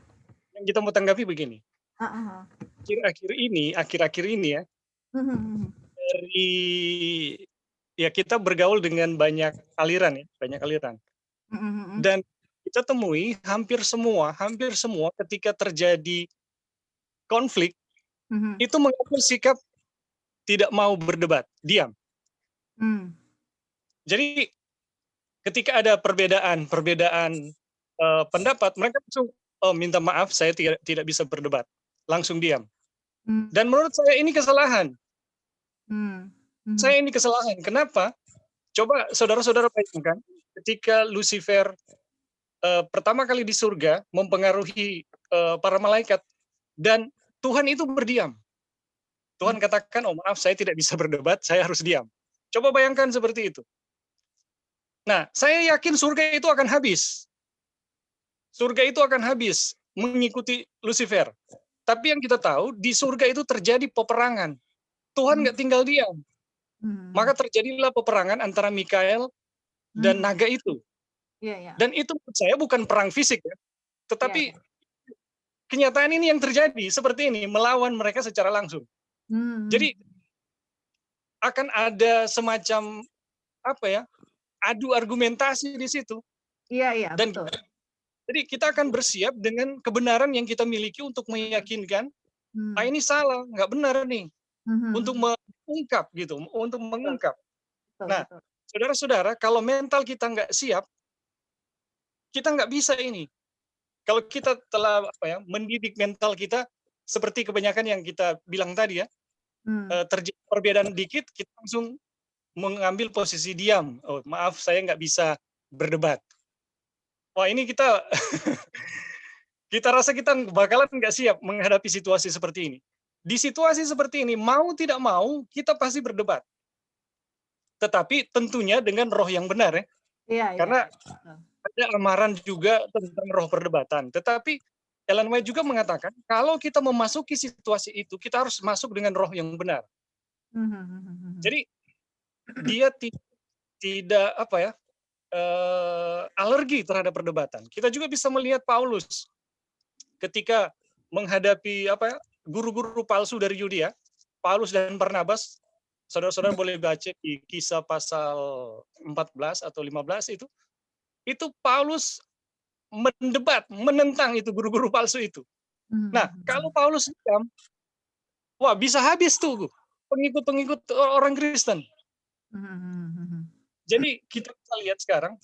Yang kita mau tanggapi begini. Akhir-akhir ini ya, dari ya kita bergaul dengan banyak aliran. Dan kita temui hampir semua ketika terjadi konflik itu mengambil sikap tidak mau berdebat, diam. Jadi ketika ada perbedaan pendapat, mereka langsung minta maaf, saya tidak bisa berdebat, langsung diam. Dan menurut saya ini kesalahan. Saya ini kesalahan. Kenapa? Coba saudara-saudara bayangkan, ketika Lucifer pertama kali di surga mempengaruhi para malaikat, dan Tuhan itu berdiam. Tuhan katakan, oh maaf, saya tidak bisa berdebat, saya harus diam. Coba bayangkan seperti itu. Nah, saya yakin surga itu akan habis. Surga itu akan habis mengikuti Lucifer. Tapi yang kita tahu, di surga itu terjadi peperangan. Tuhan nggak tinggal diam. Maka terjadilah peperangan antara Mikael dan naga itu. Dan itu menurut saya bukan perang fisik, ya. Tetapi kenyataan ini yang terjadi seperti ini, melawan mereka secara langsung. Jadi akan ada semacam apa ya, adu argumentasi di situ. Iya, Dan betul. jadi kita akan bersiap dengan kebenaran yang kita miliki untuk meyakinkan, ini salah, nggak benar nih, untuk mengungkap gitu, untuk mengungkap. Betul, Nah, betul. saudara-saudara, kalau mental kita nggak siap, kita nggak bisa ini. Kalau kita telah mendidik mental kita seperti kebanyakan yang kita bilang tadi ya, terjadi perbedaan dikit, kita langsung mengambil posisi diam. Oh, maaf, saya nggak bisa berdebat. Wah, ini kita kita rasa kita bakalan nggak siap menghadapi situasi seperti ini. Di situasi seperti ini, mau tidak mau, kita pasti berdebat. Tetapi tentunya dengan roh yang benar ya. Iya. Karena ada amaran juga tentang roh perdebatan. Tetapi Ellen White juga mengatakan, kalau kita memasuki situasi itu, kita harus masuk dengan roh yang benar. Jadi dia tidak alergi terhadap perdebatan. Kita juga bisa melihat Paulus ketika menghadapi guru-guru palsu dari Yudea, Paulus dan Barnabas. Saudara-saudara boleh baca di Kisah pasal 14 atau 15 itu Paulus mendebat, menentang itu guru-guru palsu itu. Nah, kalau Paulus diam, wah bisa habis tuh pengikut-pengikut orang Kristen. Jadi kita bisa lihat sekarang.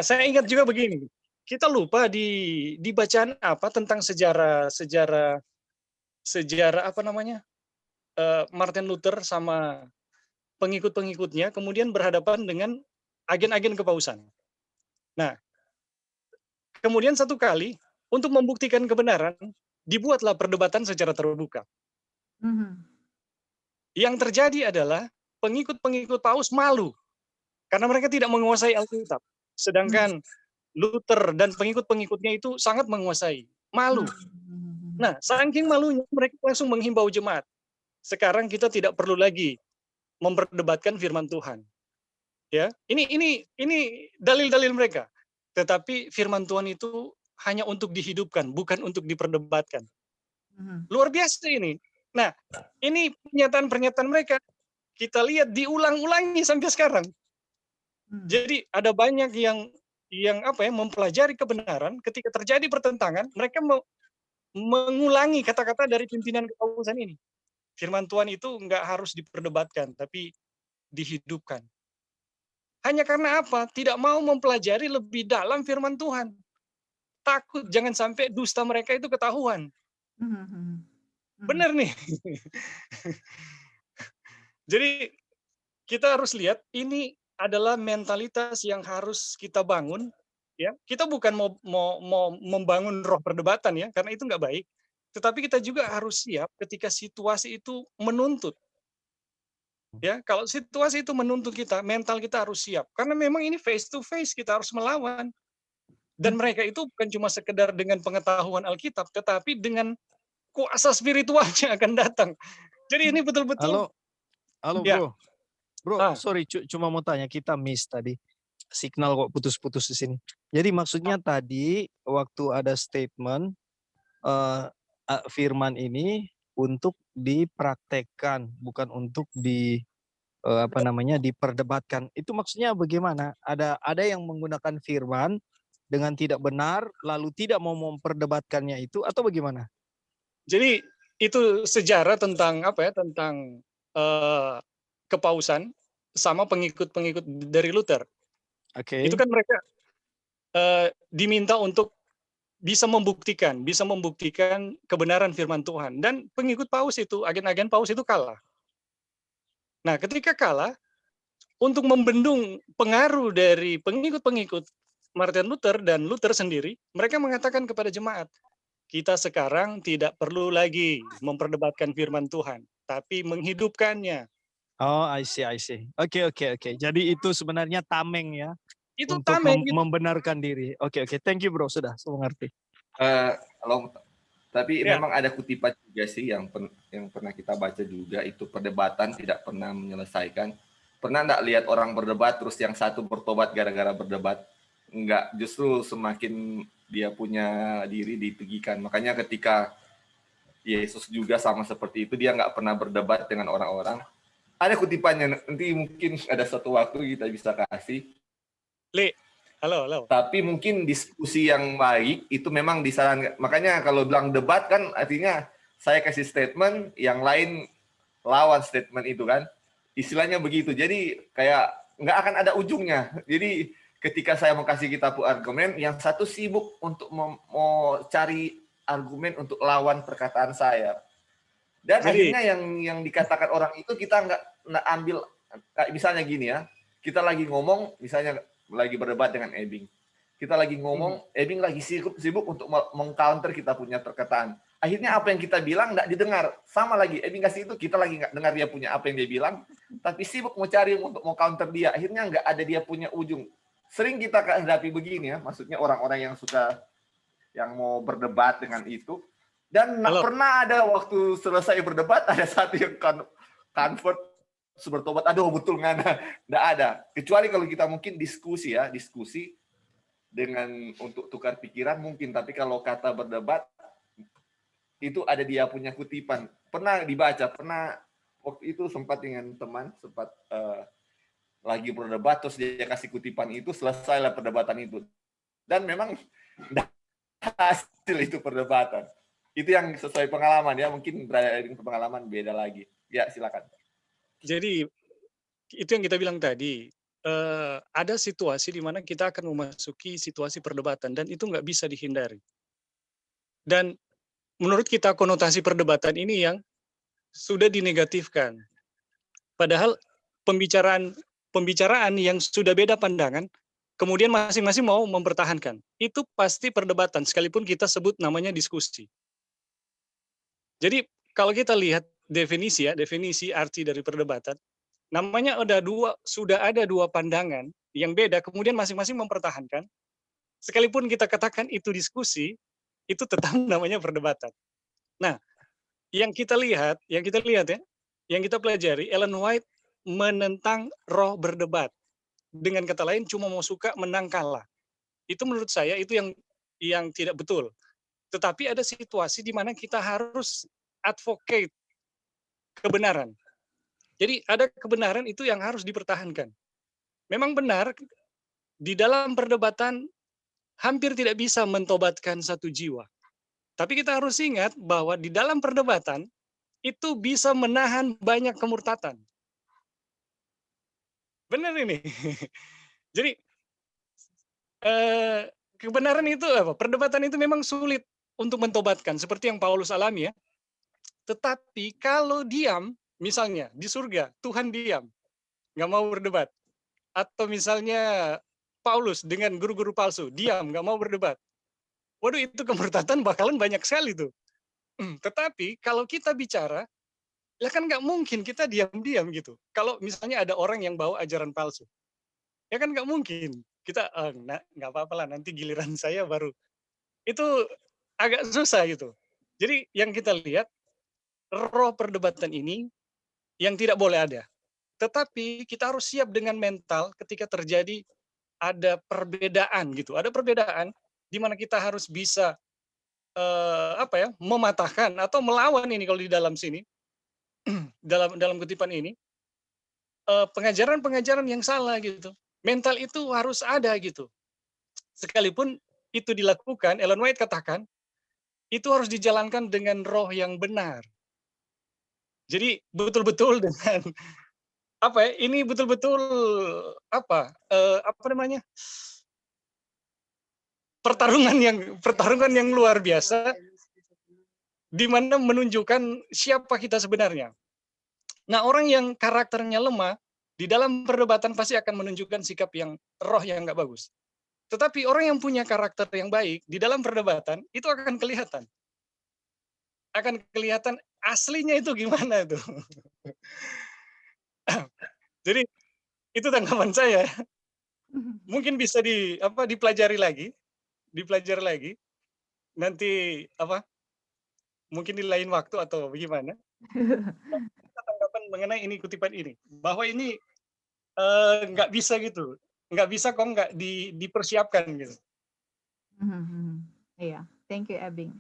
Saya ingat juga begini, kita lupa di bacaan tentang sejarah Martin Luther sama pengikut-pengikutnya kemudian berhadapan dengan agen-agen kepausan. Nah, kemudian satu kali untuk membuktikan kebenaran dibuatlah perdebatan secara terbuka. Yang terjadi adalah pengikut-pengikut Paus malu karena mereka tidak menguasai Alkitab, sedangkan Luther dan pengikut-pengikutnya itu sangat menguasai, malu. Nah, saking malunya mereka langsung menghimbau jemaat. Sekarang kita tidak perlu lagi memperdebatkan firman Tuhan. Ya, ini dalil-dalil mereka. Tetapi firman Tuhan itu hanya untuk dihidupkan, bukan untuk diperdebatkan. Luar biasa ini. Nah, ini pernyataan-pernyataan mereka kita lihat diulang-ulangi sampai sekarang. Jadi ada banyak yang mempelajari kebenaran, ketika terjadi pertentangan, mereka mengulangi kata-kata dari pimpinan kepausan ini. Firman Tuhan itu nggak harus diperdebatkan, tapi dihidupkan. Hanya karena apa? Tidak mau mempelajari lebih dalam firman Tuhan. Takut jangan sampai dusta mereka itu ketahuan. Benar nih. Jadi kita harus lihat ini adalah mentalitas yang harus kita bangun. Ya, kita bukan mau membangun roh perdebatan ya, karena itu nggak baik. Tetapi kita juga harus siap ketika situasi itu menuntut. Ya, kalau situasi itu menuntut kita, mental kita harus siap. Karena memang ini face to face, kita harus melawan. Dan mereka itu bukan cuma sekedar dengan pengetahuan Alkitab, tetapi dengan kuasa spiritualnya akan datang. Jadi ini betul-betul. Halo ya. Bro, sorry, cuma mau tanya, kita miss tadi. Signal kok putus-putus di sini. Jadi maksudnya tadi waktu ada statement firman ini untuk dipraktekkan, bukan untuk diperdebatkan. Itu maksudnya bagaimana? Ada yang menggunakan firman dengan tidak benar, lalu tidak mau memperdebatkannya itu, atau bagaimana? Jadi itu sejarah tentang tentang kepausan sama pengikut-pengikut dari Luther. Itu kan mereka diminta untuk bisa membuktikan kebenaran firman Tuhan, dan pengikut Paus itu, agen-agen Paus itu kalah. Nah, ketika kalah, untuk membendung pengaruh dari pengikut-pengikut Martin Luther dan Luther sendiri, mereka mengatakan kepada jemaat, kita sekarang tidak perlu lagi memperdebatkan firman Tuhan, tapi menghidupkannya. Oh, I see. Oke. Jadi itu sebenarnya tameng ya. Itu untuk tameng, membenarkan diri. Oke. Thank you bro, sudah mengerti. Tapi memang ada kutipan juga sih yang pernah kita baca juga, itu perdebatan tidak pernah menyelesaikan. Pernah nggak lihat orang berdebat terus yang satu bertobat gara-gara berdebat? Enggak, justru semakin dia punya diri ditinggikan. Makanya ketika Yesus juga sama seperti itu, dia nggak pernah berdebat dengan orang-orang, Ada kutipannya, nanti mungkin ada satu waktu kita bisa kasih. Halo. Tapi mungkin diskusi yang baik itu memang disarankan. Makanya kalau bilang debat kan artinya saya kasih statement, yang lain lawan statement itu kan. Istilahnya begitu. Jadi kayak nggak akan ada ujungnya. Jadi ketika saya mau kasih kita argumen, yang satu sibuk untuk mau cari argumen untuk lawan perkataan saya. Dan akhirnya yang dikatakan orang itu kita nggak ambil, misalnya gini ya, kita lagi ngomong, misalnya lagi berdebat dengan Ebing, kita lagi ngomong, Ebing lagi sibuk untuk mengcounter kita punya perkataan. Akhirnya apa yang kita bilang nggak didengar, sama lagi Ebing kasih itu, kita lagi nggak dengar dia punya apa yang dia bilang, tapi sibuk mau cari untuk mau counter dia, akhirnya nggak ada dia punya ujung. Sering kita hadapi begini ya, maksudnya orang-orang yang suka yang mau berdebat dengan itu. Dan pernah ada waktu selesai berdebat, ada satu yang convert, bertobat, aduh betul ngana. Nggak ada. Kecuali kalau kita mungkin diskusi ya, diskusi dengan untuk tukar pikiran mungkin. Tapi kalau kata berdebat, itu ada dia punya kutipan. Pernah dibaca, pernah waktu itu sempat dengan teman, sempat lagi berdebat, terus dia kasih kutipan itu, selesailah perdebatan itu. Dan memang hasil itu perdebatan. Itu yang sesuai pengalaman ya, mungkin berada di pengalaman beda lagi. Ya, silakan. Jadi itu yang kita bilang tadi, ada situasi di mana kita akan memasuki situasi perdebatan dan itu nggak bisa dihindari. Dan menurut kita konotasi perdebatan ini yang sudah dinegatifkan. Padahal pembicaraan yang sudah beda pandangan, kemudian masing-masing mau mempertahankan. Itu pasti perdebatan, sekalipun kita sebut namanya diskusi. Jadi kalau kita lihat definisi arti dari perdebatan, namanya sudah ada dua pandangan yang beda, kemudian masing-masing mempertahankan. Sekalipun kita katakan itu diskusi, itu tetap namanya perdebatan. Nah, yang kita lihat ya, yang kita pelajari, Ellen White menentang roh berdebat. Dengan kata lain, cuma mau suka menang kalah. Itu menurut saya itu yang tidak betul. Tetapi ada situasi di mana kita harus advocate kebenaran. Jadi ada kebenaran itu yang harus dipertahankan. Memang benar, di dalam perdebatan hampir tidak bisa mentobatkan satu jiwa. Tapi kita harus ingat bahwa di dalam perdebatan itu bisa menahan banyak kemurtatan. Benar ini. Jadi kebenaran itu apa? Perdebatan itu memang sulit untuk mentobatkan, seperti yang Paulus alami ya. Tetapi kalau diam, misalnya di surga, Tuhan diam, nggak mau berdebat. Atau misalnya Paulus dengan guru-guru palsu, diam, nggak mau berdebat. Waduh, itu kemurtatan bakalan banyak sekali tuh. Tetapi kalau kita bicara, ya kan nggak mungkin kita diam-diam gitu. Kalau misalnya ada orang yang bawa ajaran palsu, ya kan nggak mungkin. Kita, nggak apa-apa lah, nanti giliran saya baru. Itu agak susah gitu. Jadi yang kita lihat, roh perdebatan ini yang tidak boleh ada. Tetapi kita harus siap dengan mental ketika terjadi ada perbedaan gitu. Ada perbedaan di mana kita harus bisa mematahkan atau melawan ini kalau di dalam sini dalam kutipan ini pengajaran-pengajaran yang salah gitu. Mental itu harus ada gitu. Sekalipun itu dilakukan, Ellen White katakan itu harus dijalankan dengan roh yang benar. Jadi betul-betul dengan ini betul-betul pertarungan yang luar biasa di mana menunjukkan siapa kita sebenarnya. Nah, orang yang karakternya lemah di dalam perdebatan pasti akan menunjukkan sikap yang roh yang nggak bagus. Tetapi orang yang punya karakter yang baik di dalam perdebatan itu akan kelihatan. Akan kelihatan aslinya itu gimana itu. Jadi itu tanggapan saya. Mungkin bisa dipelajari lagi. Nanti mungkin di lain waktu atau bagaimana. Tanggapan mengenai ini kutipan ini, bahwa ini nggak bisa gitu, nggak bisa kok nggak dipersiapkan gitu. Iya, thank you Ebing.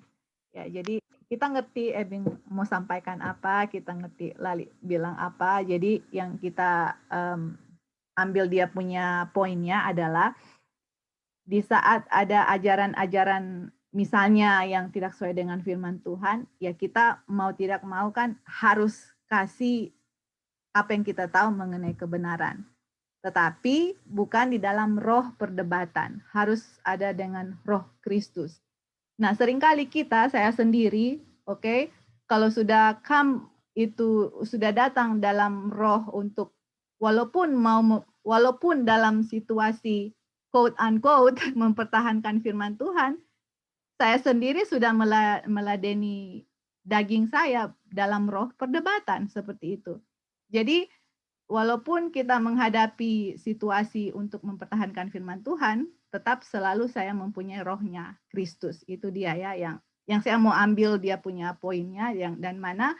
Ya, jadi kita ngerti Ebing mau sampaikan apa, kita ngerti Lali bilang apa. Jadi yang kita ambil dia punya poinnya adalah di saat ada ajaran-ajaran misalnya yang tidak sesuai dengan firman Tuhan, ya kita mau tidak mau kan harus kasih apa yang kita tahu mengenai kebenaran. Tetapi bukan di dalam roh perdebatan, harus ada dengan roh Kristus. Nah, seringkali saya sendiri, kalau sudah itu sudah datang dalam roh untuk walaupun dalam situasi quote unquote mempertahankan firman Tuhan, saya sendiri sudah meladeni daging saya dalam roh perdebatan seperti itu. Jadi walaupun kita menghadapi situasi untuk mempertahankan firman Tuhan, tetap selalu saya mempunyai rohnya Kristus. Itu dia ya yang saya mau ambil dia punya poinnya dan mana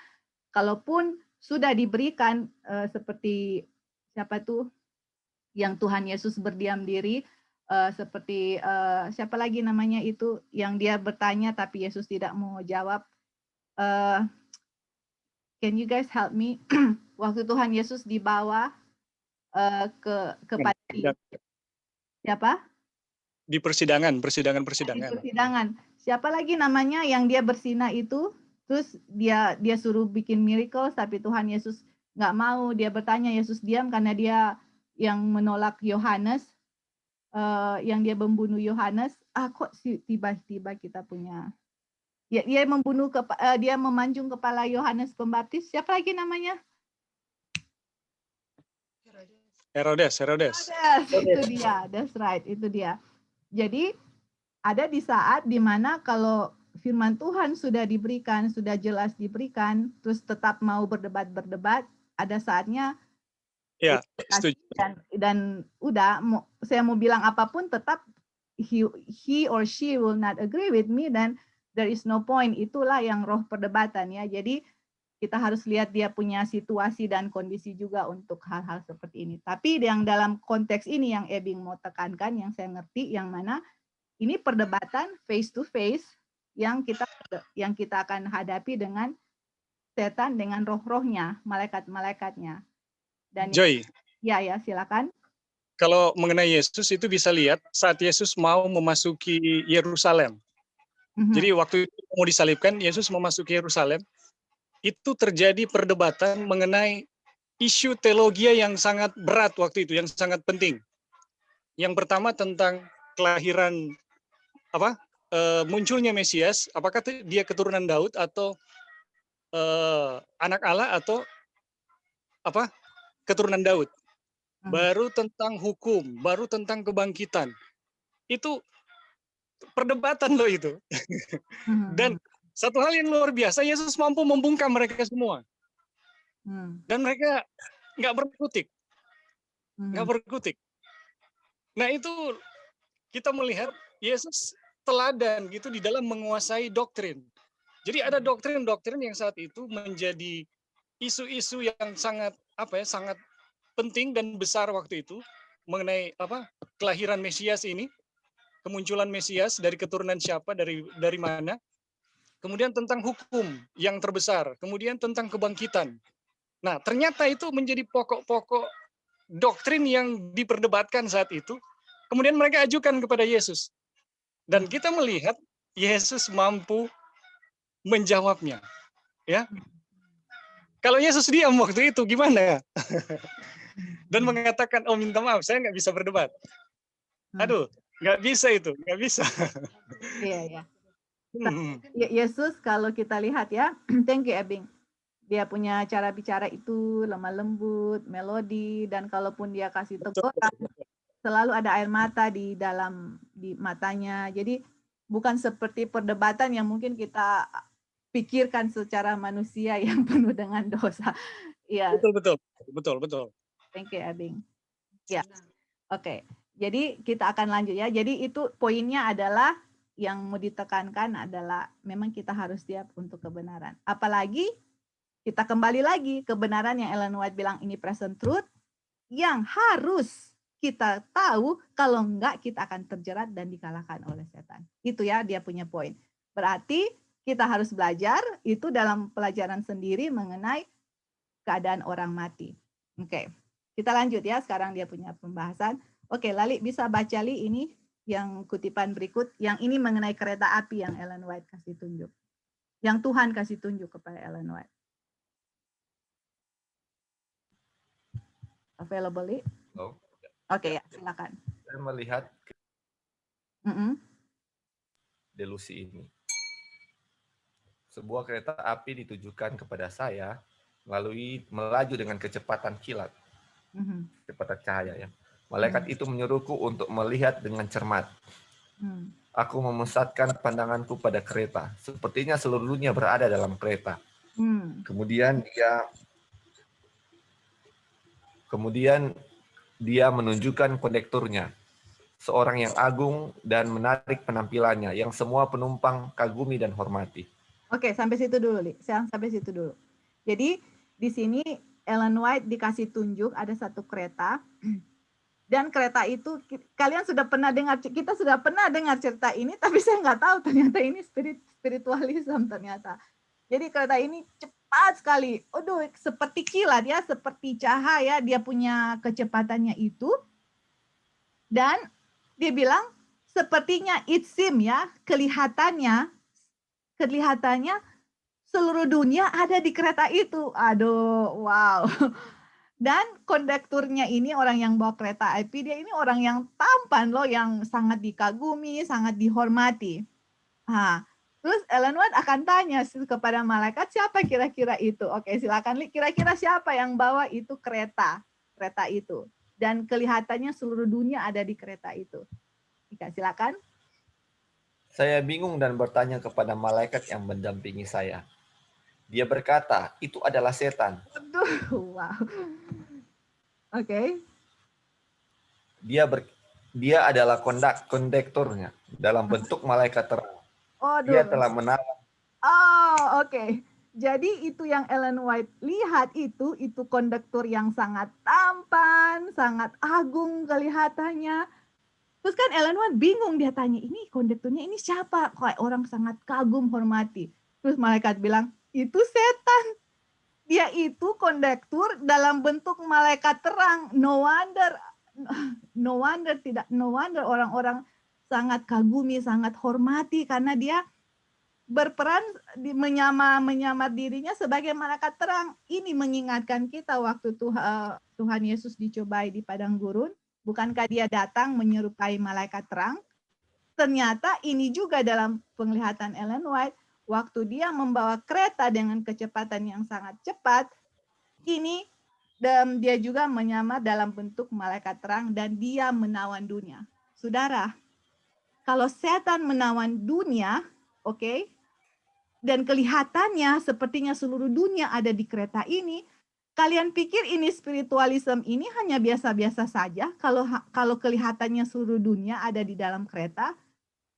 kalaupun sudah diberikan seperti siapa tuh yang Tuhan Yesus berdiam diri seperti siapa lagi namanya itu yang dia bertanya tapi Yesus tidak mau jawab. Can you guys help me? Waktu Tuhan Yesus dibawa kepada siapa? Di persidangan. Di persidangan. Siapa lagi namanya yang dia bersinah itu? Terus dia suruh bikin miracle, tapi Tuhan Yesus nggak mau. Dia bertanya, Yesus diam karena dia yang menolak Yohanes, yang dia membunuh Yohanes. Kok tiba-tiba kita punya? Ya, dia dia memanjung kepala Yohanes Pembaptis. Siapa lagi namanya? Herodes. Itu dia, that's right, itu dia. Jadi ada di saat dimana kalau firman Tuhan sudah diberikan, sudah jelas diberikan, terus tetap mau berdebat, ada saatnya ya, setuju. Dan udah, saya mau bilang apapun tetap he or she will not agree with me, dan there is no point. Itulah yang roh perdebatan ya. Jadi kita harus lihat dia punya situasi dan kondisi juga untuk hal-hal seperti ini. Tapi yang dalam konteks ini yang Ebing mau tekankan, yang saya ngerti, yang mana ini perdebatan face to face yang kita akan hadapi dengan setan, dengan roh-rohnya, malaikat-malaikatnya. Dan Joy. Ya, silakan. Kalau mengenai Yesus itu bisa lihat saat Yesus mau memasuki Yerusalem. Jadi waktu itu mau disalibkan, Yesus memasuki Yerusalem. Itu terjadi perdebatan mengenai isu teologi yang sangat berat waktu itu, yang sangat penting. Yang pertama tentang kelahiran munculnya Mesias, apakah dia keturunan Daud atau anak Allah atau keturunan Daud. Baru tentang hukum, baru tentang kebangkitan. Itu perdebatan loh itu. Dan satu hal yang luar biasa, Yesus mampu membungkam mereka semua. Dan mereka nggak berkutik. Nah itu kita melihat Yesus teladan gitu di dalam menguasai doktrin. Jadi ada doktrin-doktrin yang saat itu menjadi isu-isu yang sangat sangat penting dan besar waktu itu mengenai kelahiran Mesias ini, kemunculan Mesias dari keturunan siapa, dari mana. Kemudian tentang hukum yang terbesar, kemudian tentang kebangkitan. Nah, ternyata itu menjadi pokok-pokok doktrin yang diperdebatkan saat itu. Kemudian mereka ajukan kepada Yesus. Dan kita melihat Yesus mampu menjawabnya. Ya. Kalau Yesus diam waktu itu gimana ya? Dan mengatakan, minta maaf, saya nggak bisa berdebat. Aduh, nggak bisa itu, nggak bisa. Iya. Yesus kalau kita lihat ya, thank you Ebing. Dia punya cara bicara itu lemah lembut, melodi, dan kalaupun dia kasih teguran, selalu ada air mata di matanya. Jadi bukan seperti perdebatan yang mungkin kita pikirkan secara manusia yang penuh dengan dosa. Ya. Betul. Thank you Ebing. Ya, oke. Jadi kita akan lanjut ya. Jadi itu poinnya adalah yang mau ditekankan adalah memang kita harus siap untuk kebenaran. Apalagi kita kembali lagi kebenaran yang Ellen White bilang ini present truth yang harus kita tahu, kalau enggak kita akan terjerat dan dikalahkan oleh setan. Itu ya dia punya poin. Berarti kita harus belajar itu dalam pelajaran sendiri mengenai keadaan orang mati. Oke, kita lanjut ya. Sekarang dia punya pembahasan. Oke, Lali bisa baca Li ini yang kutipan berikut. Yang ini mengenai kereta api yang Ellen White kasih tunjuk. Yang Tuhan kasih tunjuk kepada Ellen White. Available Li? Oh, Oke, ya, silakan. saya melihat delusi ini. Sebuah kereta api ditujukan kepada saya melaju dengan kecepatan kilat, kecepatan cahaya ya. Malaikat itu menyuruhku untuk melihat dengan cermat. Aku memusatkan pandanganku pada kereta. Sepertinya seluruh dunia berada dalam kereta. Kemudian dia menunjukkan kondekturnya. Seorang yang agung dan menarik penampilannya, yang semua penumpang kagumi dan hormati. Oke, sampai situ dulu, Li. Sampai situ dulu. Jadi, di sini Ellen White dikasih tunjuk ada satu kereta. Dan kereta itu, kalian sudah pernah dengar, kita sudah pernah dengar cerita ini, tapi saya nggak tahu ternyata ini spiritualism ternyata. Jadi kereta ini cepat sekali. Aduh, seperti kilat ya, seperti cahaya, dia punya kecepatannya itu. Dan dia bilang, sepertinya it seem ya, kelihatannya seluruh dunia ada di kereta itu. Aduh, wow. Dan kondekturnya ini orang yang bawa kereta api, dia ini orang yang tampan loh, yang sangat dikagumi, sangat dihormati. Nah, terus Ellen White akan tanya kepada malaikat, siapa kira-kira itu? Oke, silakan Li, kira-kira siapa yang bawa itu kereta itu? Dan kelihatannya seluruh dunia ada di kereta itu. Ika, silakan. Saya bingung dan bertanya kepada malaikat yang mendampingi saya. Dia berkata, itu adalah setan. Aduh, wow. Oke. Dia adalah kondekturnya dalam bentuk malaikat terang. Dia telah menawan. Oh, oke. Jadi itu yang Ellen White lihat itu kondektur yang sangat tampan, sangat agung kelihatannya. Terus kan Ellen White bingung, dia tanya, ini kondekturnya ini siapa? Kayak orang sangat kagum, hormati. Terus malaikat bilang, itu setan. Dia itu kondektur dalam bentuk malaikat terang. No wonder orang-orang sangat kagumi, sangat hormati karena dia berperan menyamar dirinya sebagai malaikat terang. Ini mengingatkan kita waktu Tuhan Yesus dicobai di padang gurun. Bukankah dia datang menyerupai malaikat terang? Ternyata ini juga dalam penglihatan Ellen White, waktu dia membawa kereta dengan kecepatan yang sangat cepat, ini dia juga menyamar dalam bentuk malaikat terang dan dia menawan dunia. Saudara, kalau setan menawan dunia, oke, dan kelihatannya sepertinya seluruh dunia ada di kereta ini, kalian pikir ini spiritualism ini hanya biasa-biasa saja kalau kelihatannya seluruh dunia ada di dalam kereta?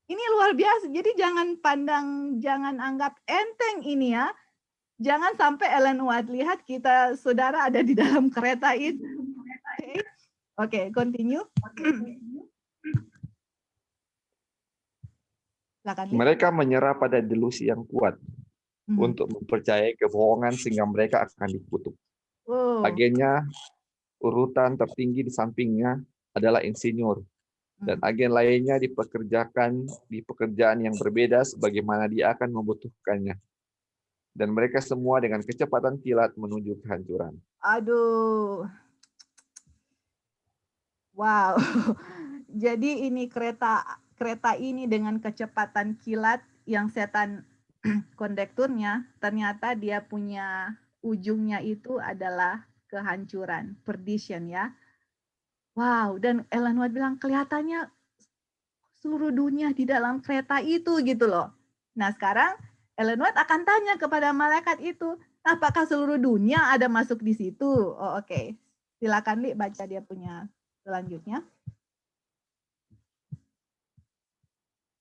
Ini luar biasa. Jadi jangan anggap enteng ini ya. Jangan sampai Ellen White lihat kita saudara ada di dalam kereta itu. Oke, continue. Mereka menyerah pada delusi yang kuat untuk mempercayai kebohongan sehingga mereka akan dikutuk. Agennya urutan tertinggi di sampingnya adalah insinyur dan agen lainnya dipekerjakan di pekerjaan yang berbeda sebagaimana dia akan membutuhkannya. Dan mereka semua dengan kecepatan kilat menuju kehancuran. Aduh. Wow. Jadi ini kereta ini dengan kecepatan kilat yang setan kondekturnya, ternyata dia punya ujungnya itu adalah kehancuran, perdition ya. Wow, dan Ellen White bilang kelihatannya seluruh dunia di dalam kereta itu gitu loh. Nah sekarang Ellen White akan tanya kepada malaikat itu, apakah seluruh dunia ada masuk di situ? Oh oke. Silakan Li baca dia punya selanjutnya.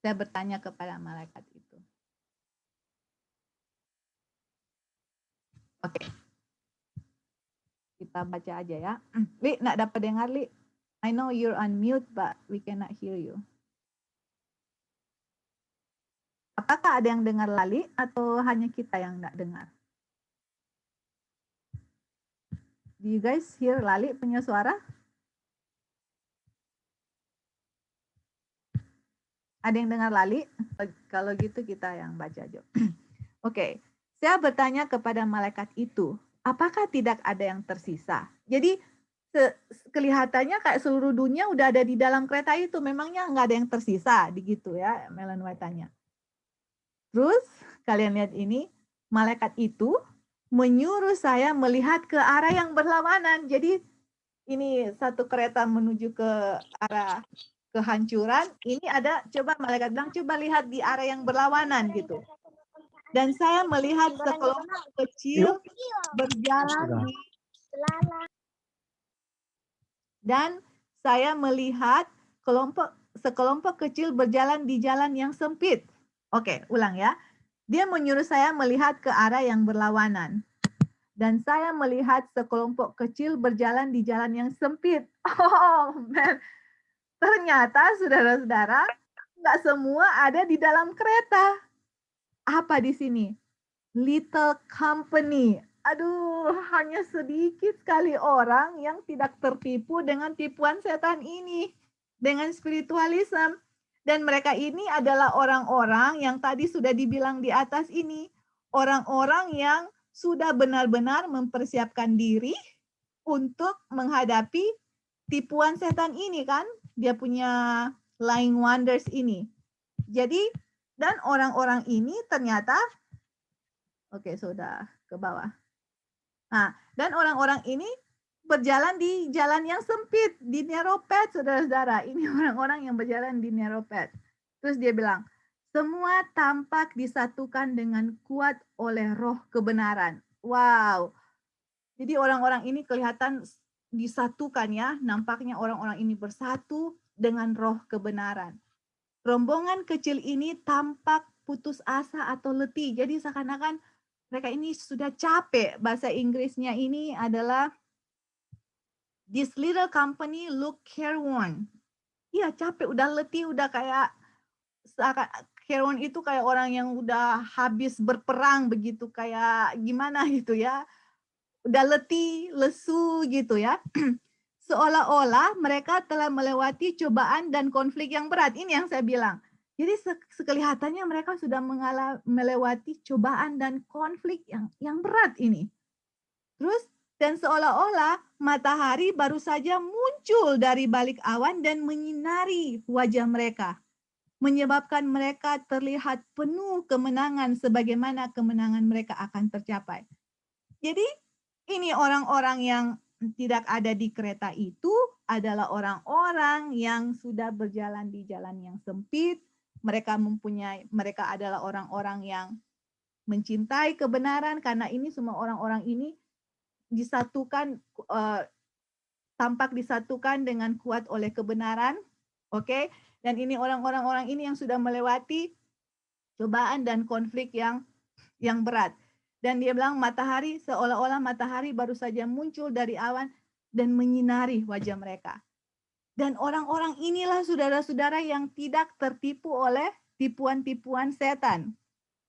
Saya bertanya kepada malaikat itu. Oke. Kita baca aja ya. Li, nak dapat dengar Li? I know you're on mute, but we cannot hear you. Apakah ada yang dengar Lali atau hanya kita yang nggak dengar? Do you guys hear Lali punya suara? Ada yang dengar Lali? Kalau gitu kita yang baca aja. Oke, saya bertanya kepada malaikat itu, apakah tidak ada yang tersisa? Jadi kelihatannya kayak seluruh dunia udah ada di dalam kereta itu. Memangnya nggak ada yang tersisa, gitu ya, Ellen White tanya. Terus kalian lihat ini, malaikat itu menyuruh saya melihat ke arah yang berlawanan. Jadi ini satu kereta menuju ke arah kehancuran. Ini ada, coba malaikat bilang, coba lihat di arah yang berlawanan gitu. Dan saya melihat sekelompok kecil berjalan di dan saya melihat sekelompok kecil berjalan di jalan yang sempit. Oke, ulang ya. Dia menyuruh saya melihat ke arah yang berlawanan. Dan saya melihat sekelompok kecil berjalan di jalan yang sempit. Oh, man. Ternyata saudara-saudara, nggak semua ada di dalam kereta. Apa di sini? Little company. Aduh, hanya sedikit sekali orang yang tidak tertipu dengan tipuan setan ini. Dengan spiritualisme. Dan mereka ini adalah orang-orang yang tadi sudah dibilang di atas ini. Orang-orang yang sudah benar-benar mempersiapkan diri untuk menghadapi tipuan setan ini kan. Dia punya lying wonders ini. Jadi, dan orang-orang ini ternyata, oke, sudah ke bawah. Nah, dan orang-orang ini berjalan di jalan yang sempit, di narrow path, saudara-saudara. Ini orang-orang yang berjalan di narrow path. Terus dia bilang, semua tampak disatukan dengan kuat oleh roh kebenaran. Wow. Jadi orang-orang ini kelihatan disatukan ya. Nampaknya orang-orang ini bersatu dengan roh kebenaran. Rombongan kecil ini tampak putus asa atau letih. Jadi seakan-akan mereka ini sudah capek. Bahasa Inggrisnya ini adalah this little company look careworn. Iya, capek, udah letih, udah kayak careworn itu kayak orang yang udah habis berperang begitu, kayak gimana gitu ya. Udah letih, lesu gitu ya. Seolah-olah mereka telah melewati cobaan dan konflik yang berat. Ini yang saya bilang. Jadi sekelihatannya mereka sudah melewati cobaan dan konflik yang berat ini. Terus, dan seolah-olah matahari baru saja muncul dari balik awan dan menyinari wajah mereka. Menyebabkan mereka terlihat penuh kemenangan sebagaimana kemenangan mereka akan tercapai. Jadi, ini orang-orang yang tidak ada di kereta itu adalah orang-orang yang sudah berjalan di jalan yang sempit. Mereka adalah orang-orang yang mencintai kebenaran, karena ini semua orang-orang ini disatukan, tampak disatukan dengan kuat oleh kebenaran. Oke, dan ini orang-orang ini yang sudah melewati cobaan dan konflik yang berat. Dan dia bilang matahari, seolah-olah matahari baru saja muncul dari awan dan menyinari wajah mereka. Dan orang-orang inilah saudara-saudara yang tidak tertipu oleh tipuan-tipuan setan.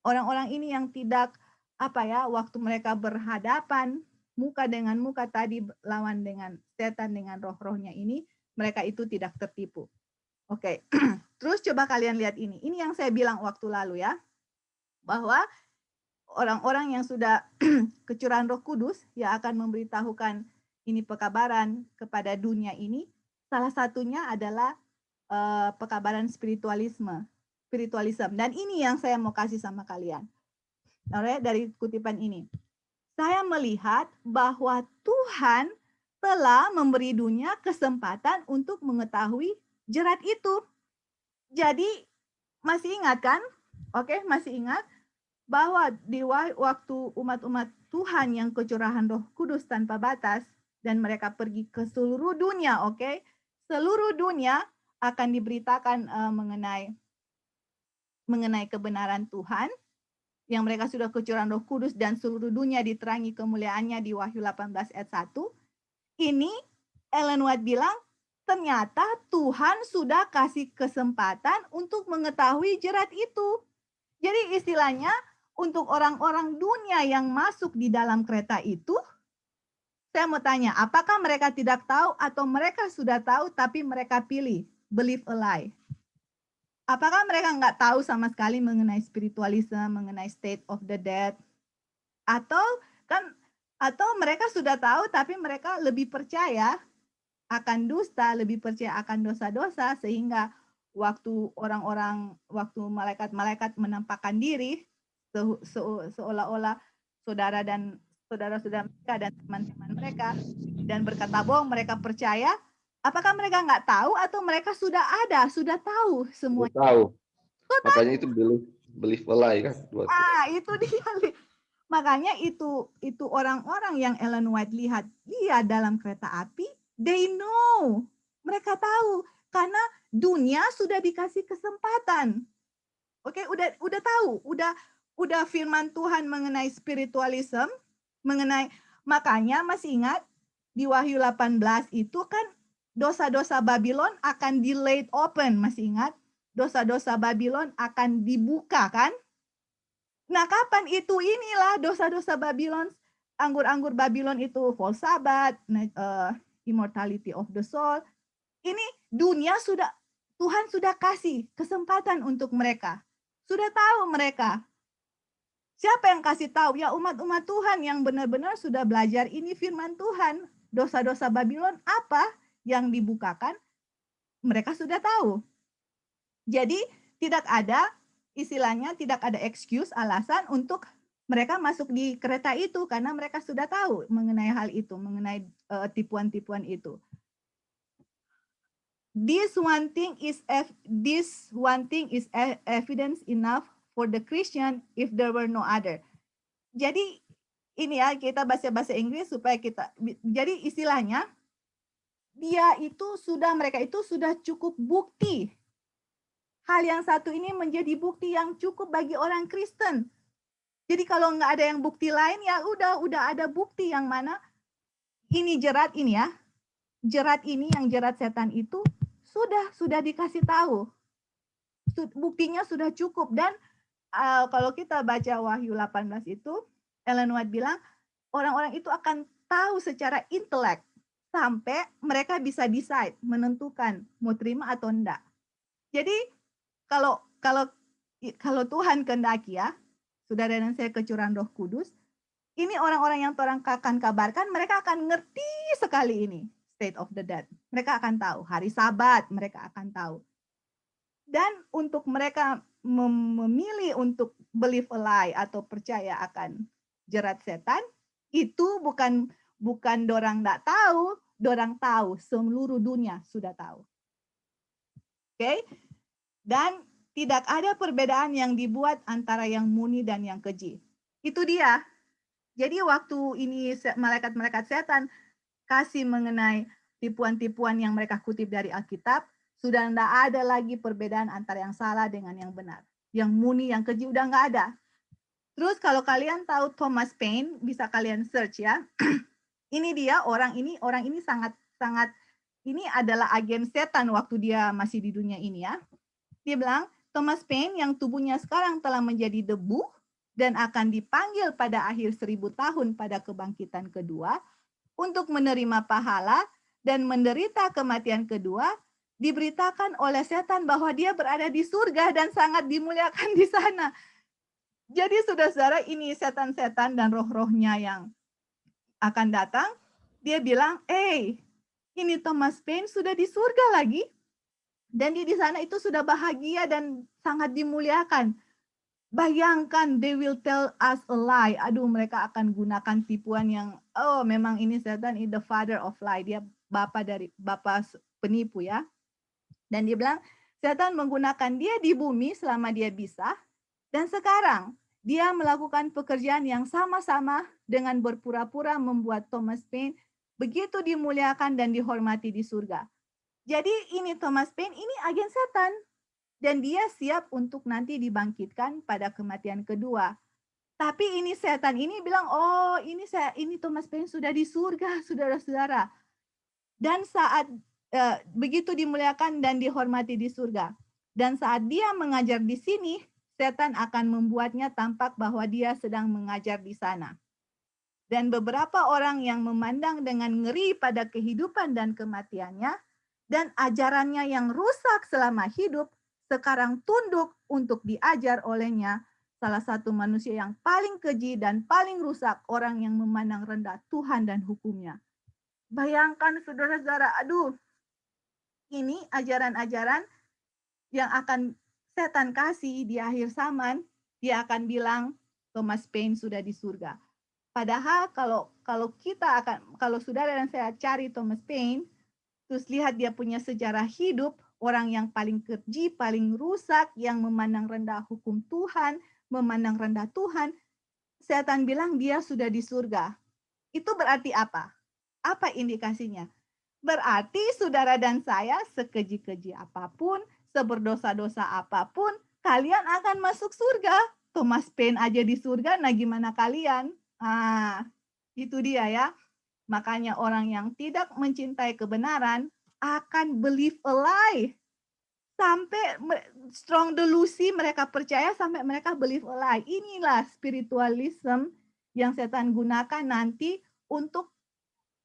Orang-orang ini yang tidak, waktu mereka berhadapan muka dengan muka tadi lawan dengan setan, dengan roh-rohnya ini, mereka itu tidak tertipu. Oke, terus coba kalian lihat ini. Ini yang saya bilang waktu lalu ya, bahwa orang-orang yang sudah kecurahan Roh Kudus yang akan memberitahukan ini pekabaran kepada dunia ini, salah satunya adalah pekabaran spiritualisme. Dan ini yang saya mau kasih sama kalian. Dari kutipan ini. Saya melihat bahwa Tuhan telah memberi dunia kesempatan untuk mengetahui jerat itu. Jadi masih ingat kan? Oke, masih ingat bahwa di waktu umat-umat Tuhan yang kecurahan Roh Kudus tanpa batas dan mereka pergi ke seluruh dunia, oke? Seluruh dunia akan diberitakan mengenai kebenaran Tuhan yang mereka sudah kecurahan Roh Kudus dan seluruh dunia diterangi kemuliaannya di Wahyu 18 ayat 1. Ini Ellen White bilang ternyata Tuhan sudah kasih kesempatan untuk mengetahui jerat itu. Jadi istilahnya untuk orang-orang dunia yang masuk di dalam kereta itu, saya mau tanya, apakah mereka tidak tahu atau mereka sudah tahu tapi mereka pilih believe a lie? Apakah mereka nggak tahu sama sekali mengenai spiritualisme, mengenai state of the dead? Atau mereka sudah tahu tapi mereka lebih percaya akan dusta, lebih percaya akan dosa-dosa, sehingga waktu malaikat-malaikat menampakkan diri, seolah-olah saudara-saudara mereka dan teman-teman mereka, dan berkata bohong, mereka percaya. Apakah mereka nggak tahu atau mereka sudah tahu semua? Tahu. Makanya itu believe a lie kan. Itu dia. Makanya itu orang-orang yang Ellen White lihat dia dalam kereta api, they know. Mereka tahu karena dunia sudah dikasih kesempatan. Oke, udah tahu, udah firman Tuhan mengenai spiritualism, makanya masih ingat di Wahyu 18 itu kan dosa-dosa Babylon akan di-laid open, masih ingat? Dosa-dosa Babylon akan dibuka kan? Nah, kapan itu? Inilah dosa-dosa Babylon, anggur-anggur Babylon itu false Sabbath, immortality of the soul. Ini dunia Tuhan sudah kasih kesempatan untuk mereka. Sudah tahu mereka. Siapa yang kasih tahu? Ya umat-umat Tuhan yang benar-benar sudah belajar ini firman Tuhan. Dosa-dosa Babylon apa yang dibukakan? Mereka sudah tahu. Jadi tidak ada excuse, alasan untuk mereka masuk di kereta itu karena mereka sudah tahu mengenai hal itu, mengenai tipuan-tipuan itu. This one thing is evidence enough for the Christian if there were no other. Jadi ini ya, kita bahasa Inggris supaya jadi istilahnya mereka itu sudah cukup bukti. Hal yang satu ini menjadi bukti yang cukup bagi orang Kristen. Jadi kalau nggak ada yang bukti lain, ya udah ada bukti yang mana ini jerat ini ya. Jerat ini yang jerat setan itu sudah dikasih tahu. Buktinya sudah cukup. Dan kalau kita baca Wahyu 18 itu, Ellen White bilang orang-orang itu akan tahu secara intelek sampai mereka bisa decide, menentukan mau terima atau enggak. Jadi kalau Tuhan kehendaki ya, saudara dan saya kecurahan Roh Kudus, ini orang-orang yang orang akan kabarkan, mereka akan ngerti sekali ini state of the dead. Mereka akan tahu hari Sabat, mereka akan tahu. Dan untuk mereka memilih untuk believe a lie atau percaya akan jerat setan, itu bukan dorang enggak tahu, dorang tahu, seluruh dunia sudah tahu. Oke? Dan tidak ada perbedaan yang dibuat antara yang murni dan yang keji. Itu dia. Jadi waktu ini malaikat-malaikat setan kasih mengenai tipuan-tipuan yang mereka kutip dari Alkitab, sudah tidak ada lagi perbedaan antara yang salah dengan yang benar. Yang murni, yang keji udah nggak ada. Terus kalau kalian tahu Thomas Paine, bisa kalian search ya. Ini dia orang ini sangat ini adalah agen setan waktu dia masih di dunia ini ya. Dia bilang, Thomas Paine yang tubuhnya sekarang telah menjadi debu dan akan dipanggil pada akhir 1000 tahun pada kebangkitan kedua untuk menerima pahala dan menderita kematian kedua, diberitakan oleh setan bahwa dia berada di surga dan sangat dimuliakan di sana. Jadi saudara-saudara, ini setan-setan dan roh-rohnya yang akan datang, dia bilang, ini Thomas Paine sudah di surga lagi. Dan dia di sana itu sudah bahagia dan sangat dimuliakan. Bayangkan, they will tell us a lie. Aduh, mereka akan gunakan tipuan yang, memang ini setan is the father of lie. Dia bapak penipu ya. Dan dia bilang, setan menggunakan dia di bumi selama dia bisa. Dan sekarang, dia melakukan pekerjaan yang sama-sama dengan berpura-pura membuat Thomas Paine begitu dimuliakan dan dihormati di surga. Jadi ini Thomas Paine, ini agen setan. Dan dia siap untuk nanti dibangkitkan pada kematian kedua. Tapi ini setan ini bilang, ini Thomas Paine sudah di surga, saudara-saudara. Dan saat begitu dimuliakan dan dihormati di surga. Dan saat dia mengajar di sini, setan akan membuatnya tampak bahwa dia sedang mengajar di sana. Dan beberapa orang yang memandang dengan ngeri pada kehidupan dan kematiannya, dan ajarannya yang rusak selama hidup, sekarang tunduk untuk diajar olehnya, salah satu manusia yang paling keji dan paling rusak, orang yang memandang rendah Tuhan dan hukumnya. Bayangkan saudara-saudara, aduh, ini ajaran-ajaran yang akan setan kasih di akhir zaman. Dia akan bilang Thomas Paine sudah di surga. Padahal kalau saudara dan saya cari Thomas Paine, terus lihat dia punya sejarah hidup, orang yang paling keji, paling rusak, yang memandang rendah hukum Tuhan, memandang rendah Tuhan, setan bilang dia sudah di surga. Itu berarti apa? Apa indikasinya? Berarti saudara dan saya sekeji-keji apapun, seberdosa-dosa apapun, kalian akan masuk surga. Thomas Paine aja di surga, nah gimana kalian? Itu dia ya. Makanya orang yang tidak mencintai kebenaran akan believe a lie. Sampai strong delusi mereka percaya sampai mereka believe a lie. Inilah spiritualism yang setan gunakan nanti untuk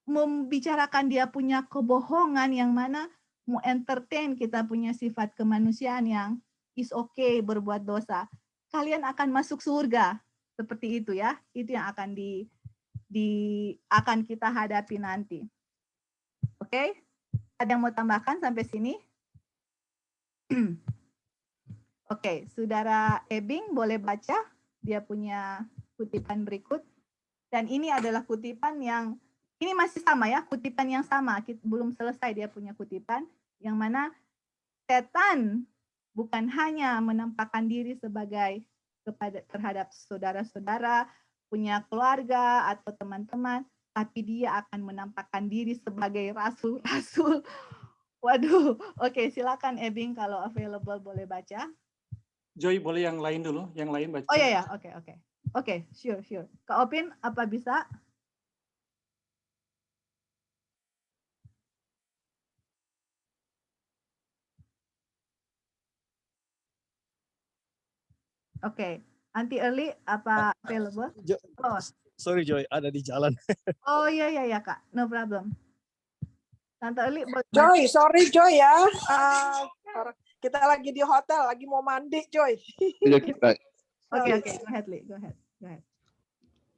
membicarakan dia punya kebohongan yang mana mau entertain kita punya sifat kemanusiaan yang is okay berbuat dosa. Kalian akan masuk surga. Seperti itu ya. Itu yang akan akan kita hadapi nanti. Oke? Ada yang mau tambahkan sampai sini? Oke, saudara Ebing boleh baca. Dia punya kutipan berikut. Dan ini adalah kutipan yang, ini masih sama ya, kutipan yang sama. Belum selesai dia punya kutipan. Yang mana setan bukan hanya menampakkan diri sebagai terhadap saudara-saudara, punya keluarga atau teman-teman, tapi dia akan menampakkan diri sebagai rasul-rasul. Waduh, oke, silakan Ebing kalau available boleh baca. Joy boleh yang lain dulu, yang lain baca. Oh ya, oke, sure. Kak Opin, apa bisa? Oke. Auntie Early, apa available? Sorry Joy, ada di jalan. Oh iya Kak, no problem. Tante Early. Joy, sorry Joy ya. Kita lagi di hotel, lagi mau mandi Joy. Oke, go ahead.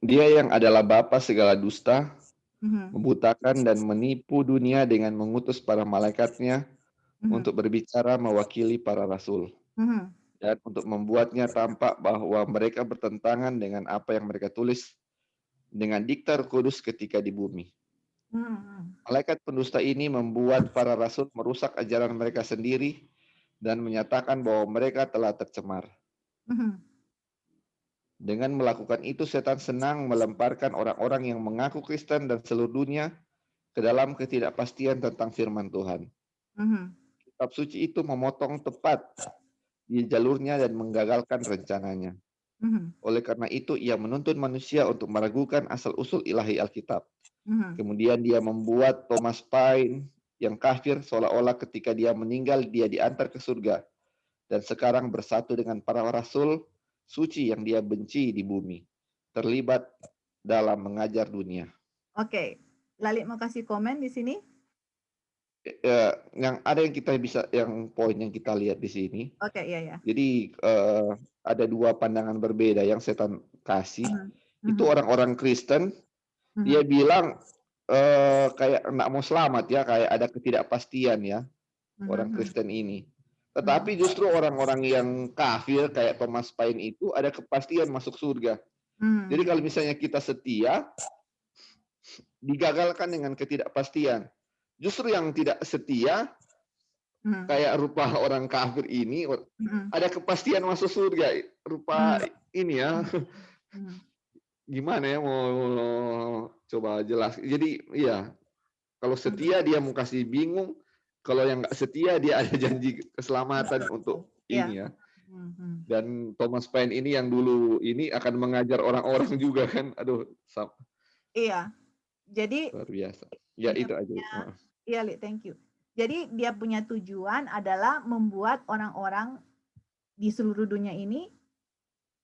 Dia yang adalah bapa segala dusta, membutakan dan menipu dunia dengan mengutus para malaikatnya untuk berbicara mewakili para rasul. Dan untuk membuatnya tampak bahwa mereka bertentangan dengan apa yang mereka tulis dengan diktar kudus ketika di bumi. Malaikat pendusta ini membuat para rasul merusak ajaran mereka sendiri dan menyatakan bahwa mereka telah tercemar. Dengan melakukan itu, setan senang melemparkan orang-orang yang mengaku Kristen dan seluruh dunia ke dalam ketidakpastian tentang firman Tuhan. Kitab suci itu memotong tepat di jalurnya dan menggagalkan rencananya. Oleh karena itu, ia menuntun manusia untuk meragukan asal-usul ilahi Alkitab. Kemudian dia membuat Thomas Paine yang kafir seolah-olah ketika dia meninggal dia diantar ke surga. Dan sekarang bersatu dengan para rasul suci yang dia benci di bumi. Terlibat dalam mengajar dunia. Oke. Lali mau kasih komen di sini? Yang ada yang kita bisa, yang poin yang kita lihat di sini. Oke, iya. Jadi ada dua pandangan berbeda yang setan kasih. Itu orang-orang Kristen, dia bilang kayak nggak mau selamat ya, kayak ada ketidakpastian ya orang Kristen ini. Tetapi justru orang-orang yang kafir kayak Thomas Paine itu ada kepastian masuk surga. Jadi kalau misalnya kita setia, digagalkan dengan ketidakpastian. Justru yang tidak setia, kayak rupa orang kafir ini, ada kepastian masuk surga. Rupa ini ya, gimana ya mau coba jelas. Jadi iya, kalau setia dia mau kasih bingung, kalau yang nggak setia dia ada janji keselamatan untuk ini ya. Dan Thomas Paine ini yang dulu ini akan mengajar orang-orang juga kan, aduh. Iya, jadi luar biasa. Ya itu aja. Iya, Li, thank you. Jadi dia punya tujuan adalah membuat orang-orang di seluruh dunia ini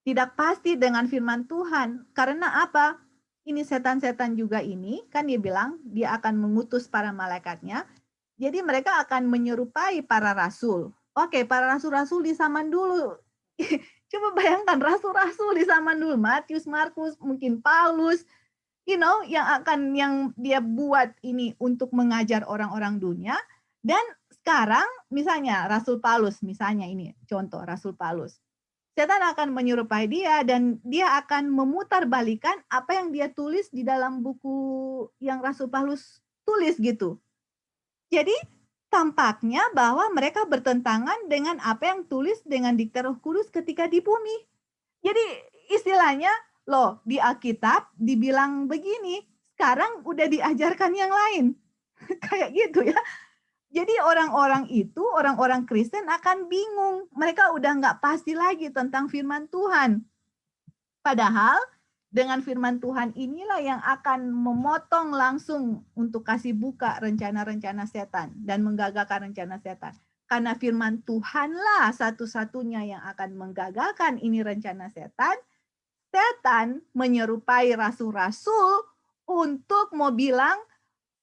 Tidak pasti dengan firman Tuhan. Karena apa? Ini setan-setan juga ini, kan dia bilang dia akan mengutus para malaikatnya. Jadi mereka akan menyerupai para rasul. Oke, para rasul-rasul di zaman dulu. Coba bayangkan rasul-rasul di zaman dulu, Matius, Markus, mungkin Paulus, yang dia buat ini untuk mengajar orang-orang dunia. Dan sekarang misalnya Rasul Paulus, misalnya ini contoh Rasul Paulus. Setan akan menyerupai dia dan dia akan memutarbalikkan apa yang dia tulis di dalam buku yang Rasul Paulus tulis gitu. Jadi tampaknya bahwa mereka bertentangan dengan apa yang tulis dengan dikte Roh Kudus ketika di bumi. Jadi istilahnya, loh di Alkitab dibilang begini, sekarang udah diajarkan yang lain. Kayak gitu ya. Jadi orang-orang Kristen akan bingung. Mereka udah nggak pasti lagi tentang firman Tuhan. Padahal dengan firman Tuhan inilah yang akan memotong langsung untuk kasih buka rencana-rencana setan dan menggagalkan rencana setan. Karena firman Tuhanlah satu-satunya yang akan menggagalkan ini rencana setan. Setan menyerupai rasul-rasul untuk mau bilang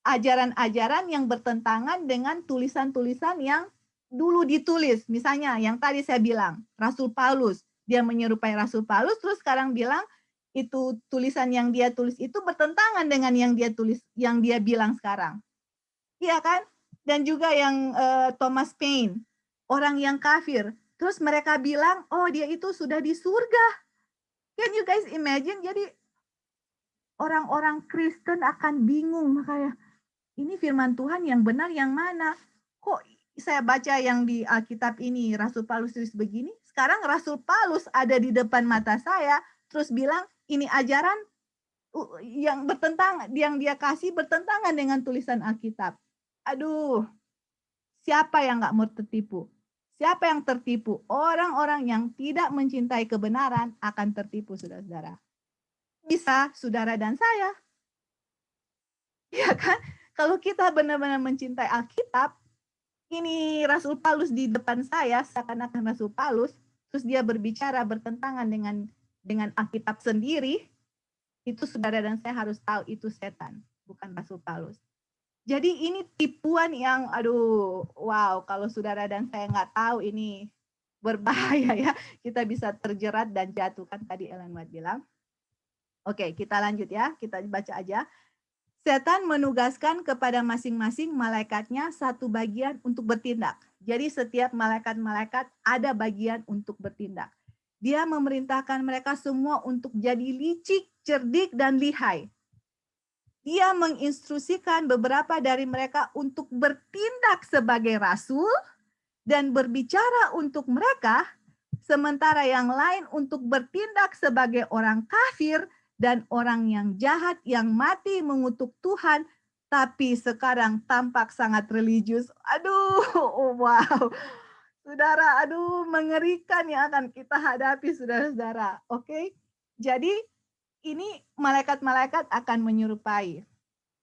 ajaran-ajaran yang bertentangan dengan tulisan-tulisan yang dulu ditulis. Misalnya yang tadi saya bilang, Rasul Paulus. Dia menyerupai Rasul Paulus, terus sekarang bilang itu tulisan yang dia tulis itu bertentangan dengan yang dia tulis, yang dia bilang sekarang. Iya kan? Dan juga yang Thomas Paine, orang yang kafir. Terus mereka bilang, oh dia itu sudah di surga. Can you guys imagine? Jadi orang-orang Kristen akan bingung, makanya ini firman Tuhan yang benar yang mana? Kok saya baca yang di Alkitab ini Rasul Paulus tulis begini, sekarang Rasul Paulus ada di depan mata saya, terus bilang ini ajaran yang bertentangan, yang dia kasih bertentangan dengan tulisan Alkitab. Aduh, siapa yang nggak mau tertipu? Siapa yang tertipu? Orang-orang yang tidak mencintai kebenaran akan tertipu, saudara-saudara. Bisa saudara dan saya. Ya kan? Kalau kita benar-benar mencintai Alkitab, ini Rasul Paulus di depan saya, seakan-akan Rasul Paulus, terus dia berbicara bertentangan dengan Alkitab sendiri, itu saudara dan saya harus tahu itu setan, bukan Rasul Paulus. Jadi ini tipuan yang, aduh, wow, kalau saudara dan saya nggak tahu ini berbahaya ya, kita bisa terjerat dan jatuh, kan tadi Ellen White bilang. Oke, kita lanjut ya, kita baca aja. Setan menugaskan kepada masing-masing malaikatnya satu bagian untuk bertindak. Jadi setiap malaikat-malaikat ada bagian untuk bertindak. Dia memerintahkan mereka semua untuk jadi licik, cerdik, dan lihai. Dia menginstruksikan beberapa dari mereka untuk bertindak sebagai rasul dan berbicara untuk mereka, sementara yang lain untuk bertindak sebagai orang kafir dan orang yang jahat yang mati mengutuk Tuhan, tapi sekarang tampak sangat religius. Aduh, wow. Saudara, aduh, mengerikan yang akan kita hadapi, saudara-saudara. Oke? Jadi, ini malaikat-malaikat akan menyerupai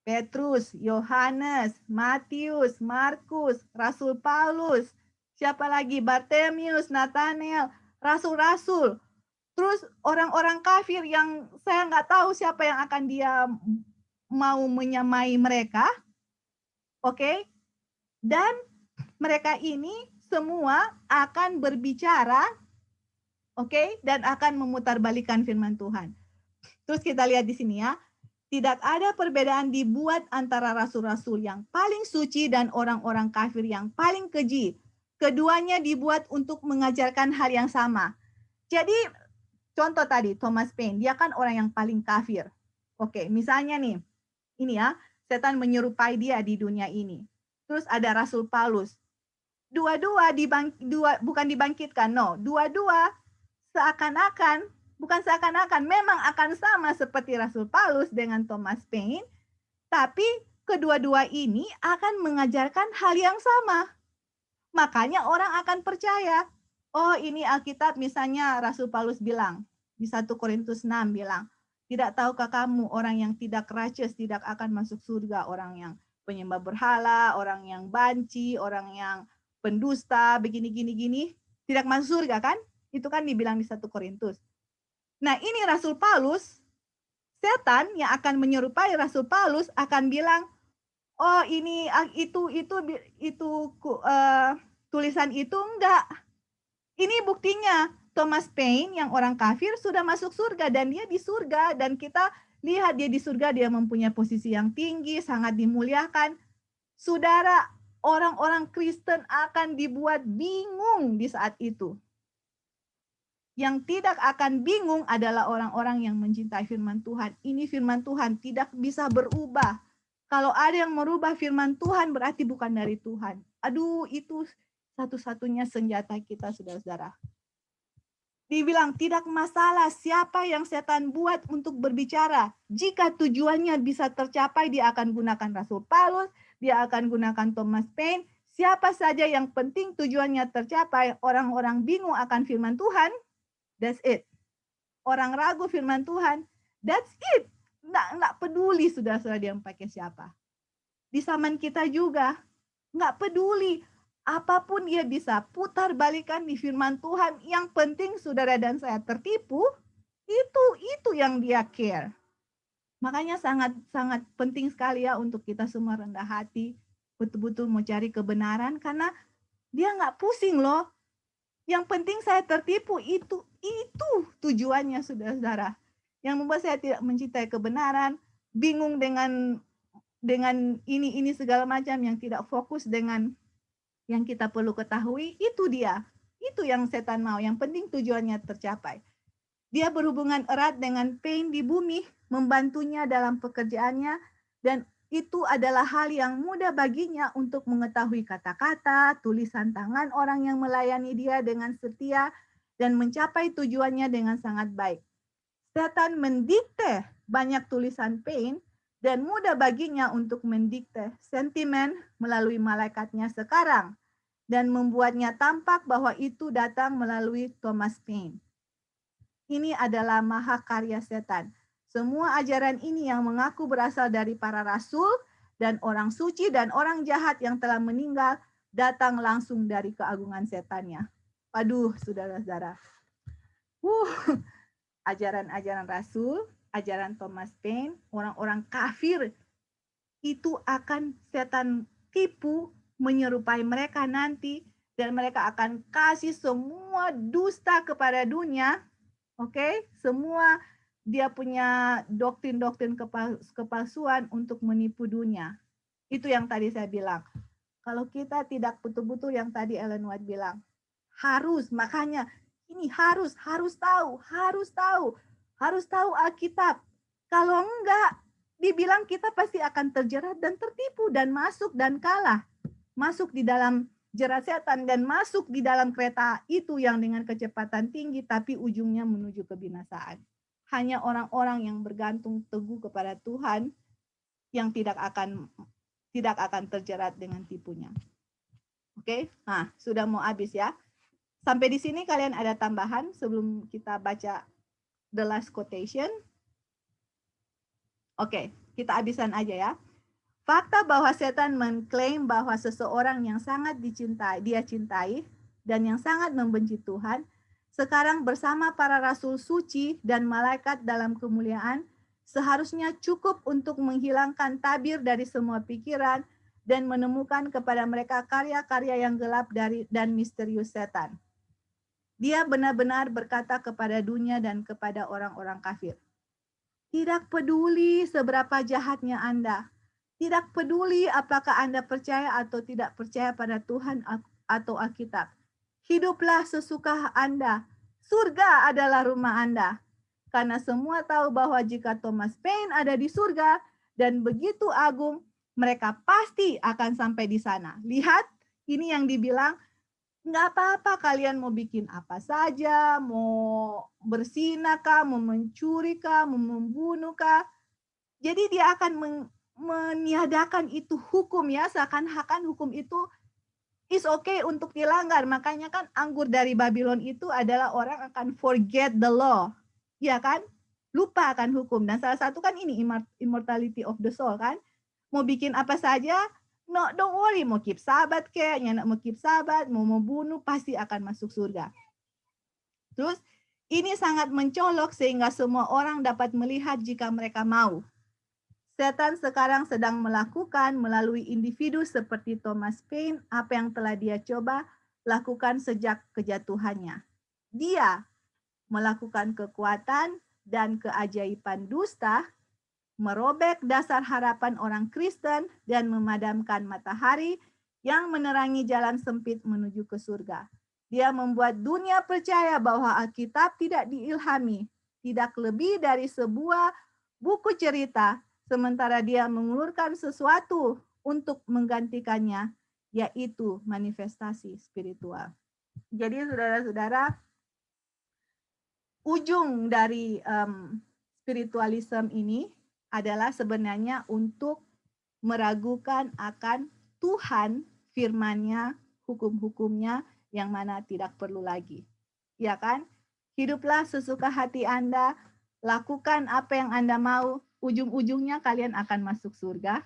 Petrus, Yohanes, Matius, Markus, Rasul Paulus, siapa lagi? Bartemius, Nathanael, rasul-rasul. Terus orang-orang kafir yang saya nggak tahu siapa yang akan dia mau menyamai mereka. Oke? Dan mereka ini semua akan berbicara, oke, dan akan memutarbalikkan firman Tuhan. Terus kita lihat di sini ya. Tidak ada perbedaan dibuat antara rasul-rasul yang paling suci dan orang-orang kafir yang paling keji. Keduanya dibuat untuk mengajarkan hal yang sama. Jadi, contoh tadi, Thomas Paine, dia kan orang yang paling kafir. Oke, misalnya nih, ini ya, setan menyerupai dia di dunia ini. Terus ada Rasul Paulus. Dua-dua bukan dibangkitkan, no. Dua-dua seakan-akan, bukan seakan-akan, memang akan sama seperti Rasul Paulus dengan Thomas Paine, tapi kedua-dua ini akan mengajarkan hal yang sama. Makanya orang akan percaya. Oh, ini Alkitab misalnya Rasul Paulus bilang, di 1 Korintus 6 bilang, tidak tahukah kamu orang yang tidak righteous tidak akan masuk surga, orang yang penyembah berhala, orang yang banci, orang yang pendusta, begini-gini-gini, tidak masuk surga kan? Itu kan dibilang di 1 Korintus. Nah, ini Rasul Paulus, setan yang akan menyerupai Rasul Paulus akan bilang, oh ini tulisan itu enggak. Ini buktinya Thomas Paine yang orang kafir sudah masuk surga dan dia di surga, dan kita lihat dia di surga, dia mempunyai posisi yang tinggi, sangat dimuliakan. Saudara, orang-orang Kristen akan dibuat bingung di saat itu. Yang tidak akan bingung adalah orang-orang yang mencintai firman Tuhan. Ini firman Tuhan tidak bisa berubah. Kalau ada yang merubah firman Tuhan berarti bukan dari Tuhan. Aduh, itu satu-satunya senjata kita, saudara-saudara. Dibilang tidak masalah siapa yang setan buat untuk berbicara. Jika tujuannya bisa tercapai, dia akan gunakan Rasul Paulus, dia akan gunakan Thomas Paine. Siapa saja yang penting tujuannya tercapai, orang-orang bingung akan firman Tuhan, that's it. Orang ragu firman Tuhan, that's it. Nggak peduli saudara-saudara dia pakai siapa. Di zaman kita juga, nggak peduli. Apapun dia bisa putar balikan di firman Tuhan. Yang penting saudara dan saya tertipu, itu yang dia care. Makanya sangat penting sekali ya untuk kita semua rendah hati, betul-betul mau cari kebenaran, karena dia nggak pusing loh. Yang penting saya tertipu, itu tujuannya saudara-saudara. Yang membuat saya tidak mencintai kebenaran, bingung dengan ini segala macam, yang tidak fokus dengan yang kita perlu ketahui, itu dia. Itu yang setan mau. Yang penting tujuannya tercapai. Dia berhubungan erat dengan Paine di bumi, membantunya dalam pekerjaannya, dan itu adalah hal yang mudah baginya untuk mengetahui kata-kata, tulisan tangan orang yang melayani dia dengan setia, dan mencapai tujuannya dengan sangat baik. Setan mendikte banyak tulisan Paine, dan mudah baginya untuk mendikte sentimen melalui malaikatnya sekarang, dan membuatnya tampak bahwa itu datang melalui Thomas Paine. Ini adalah mahakarya setan. Semua ajaran ini yang mengaku berasal dari para rasul dan orang suci dan orang jahat yang telah meninggal, datang langsung dari keagungan setannya. Aduh, saudara-saudara. Ajaran-ajaran rasul, ajaran Thomas Paine, orang-orang kafir, itu akan setan tipu, menyerupai mereka nanti, dan mereka akan kasih semua dusta kepada dunia. Oke, semua dia punya doktrin-doktrin kepalsuan untuk menipu dunia. Itu yang tadi saya bilang. Kalau kita tidak betul-betul yang tadi Ellen White bilang, makanya ini harus tahu Alkitab. Kalau enggak, dibilang kita pasti akan terjerat dan tertipu dan masuk dan kalah. Masuk di dalam jerat setan dan masuk di dalam kereta itu yang dengan kecepatan tinggi tapi ujungnya menuju kebinasaan. Hanya orang-orang yang bergantung teguh kepada Tuhan yang tidak akan terjerat dengan tipunya. Oke, nah sudah mau habis ya. Sampai di sini kalian ada tambahan sebelum kita baca the last quotation? Oke, kita habisan aja ya. Fakta bahwa setan mengklaim bahwa seseorang yang sangat dia cintai dan yang sangat membenci Tuhan, sekarang bersama para rasul suci dan malaikat dalam kemuliaan, seharusnya cukup untuk menghilangkan tabir dari semua pikiran dan menemukan kepada mereka karya-karya yang gelap dan misterius setan. Dia benar-benar berkata kepada dunia dan kepada orang-orang kafir, tidak peduli seberapa jahatnya Anda, tidak peduli apakah Anda percaya atau tidak percaya pada Tuhan atau Alkitab. Hiduplah sesuka Anda. Surga adalah rumah Anda. Karena semua tahu bahwa jika Thomas Paine ada di surga dan begitu agung, mereka pasti akan sampai di sana. Lihat, ini yang dibilang, nggak apa-apa kalian mau bikin apa saja, mau berzina kah, mau mencuri kah, mau membunuh kah. Jadi dia akan meniadakan itu hukum ya, seakan-akan hukum itu is okay untuk dilanggar. Makanya kan anggur dari Babylon itu adalah orang akan forget the law. Ya kan? Lupa akan hukum. Dan salah satu kan ini immortality of the soul kan. Mau bikin apa saja, no, don't worry. Mau keep sabat kayak, mau keep sabat, mau membunuh, pasti akan masuk surga. Terus Ini sangat mencolok sehingga semua orang dapat melihat jika mereka mau. Setan sekarang sedang melakukan melalui individu seperti Thomas Paine apa yang telah dia coba lakukan sejak kejatuhannya. Dia melakukan kekuatan dan keajaiban dusta, merobek dasar harapan orang Kristen dan memadamkan matahari yang menerangi jalan sempit menuju ke surga. Dia membuat dunia percaya bahwa Alkitab tidak diilhami, tidak lebih dari sebuah buku cerita, sementara dia mengulurkan sesuatu untuk menggantikannya, yaitu manifestasi spiritual. Jadi saudara-saudara, ujung dari spiritualisme ini adalah sebenarnya untuk meragukan akan Tuhan, firman-Nya, hukum-hukumnya, yang mana tidak perlu lagi. Ya kan? Hiduplah sesuka hati Anda, lakukan apa yang Anda mau, ujung-ujungnya kalian akan masuk surga.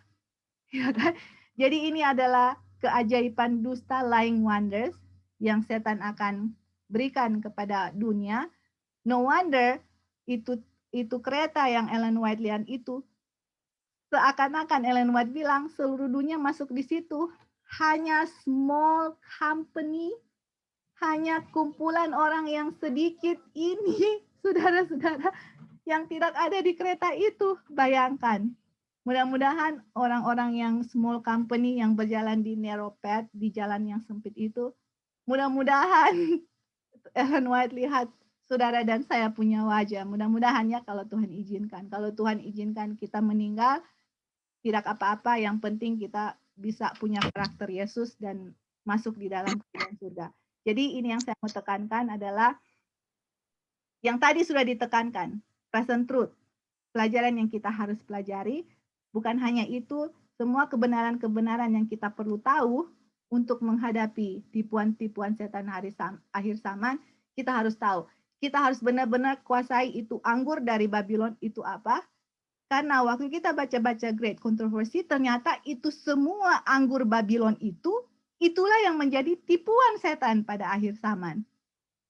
Ya kan? Jadi ini adalah keajaiban dusta, lying wonders, yang setan akan berikan kepada dunia. No wonder itu kereta yang Ellen White lihat itu, seakan-akan Ellen White bilang seluruh dunia masuk di situ. Hanya small company, hanya kumpulan orang yang sedikit ini, saudara-saudara, yang tidak ada di kereta itu. Bayangkan. Mudah-mudahan orang-orang yang small company yang berjalan di narrow path, di jalan yang sempit itu, mudah-mudahan Ellen White lihat saudara dan saya punya wajah. Mudah-mudahan ya kalau Tuhan izinkan. Kalau Tuhan izinkan kita meninggal, tidak apa-apa. Yang penting kita bisa punya karakter Yesus dan masuk di dalam kerajaan surga. Jadi ini yang saya mau tekankan adalah yang tadi sudah ditekankan, present truth. Pelajaran yang kita harus pelajari, bukan hanya itu, semua kebenaran-kebenaran yang kita perlu tahu untuk menghadapi tipuan-tipuan setan akhir zaman, kita harus tahu. Kita harus benar-benar kuasai itu anggur dari Babylon itu apa. Karena waktu kita baca-baca Great Controversy, ternyata itu semua anggur Babylon itu, itulah yang menjadi tipuan setan pada akhir zaman.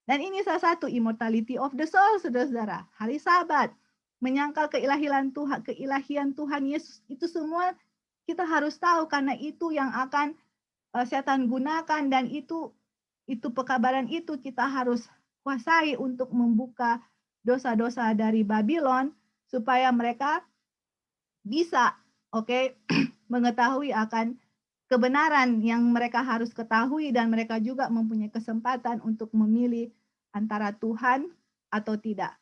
Dan ini salah satu immortality of the soul, saudara-saudara. Hari Sabat, menyangkal keilahian Tuhan Yesus, itu semua kita harus tahu karena itu yang akan setan gunakan, dan itu pekabaran itu kita harus kuasai untuk membuka dosa-dosa dari Babylon supaya mereka bisa mengetahui akan kebenaran yang mereka harus ketahui, dan mereka juga mempunyai kesempatan untuk memilih antara Tuhan atau tidak.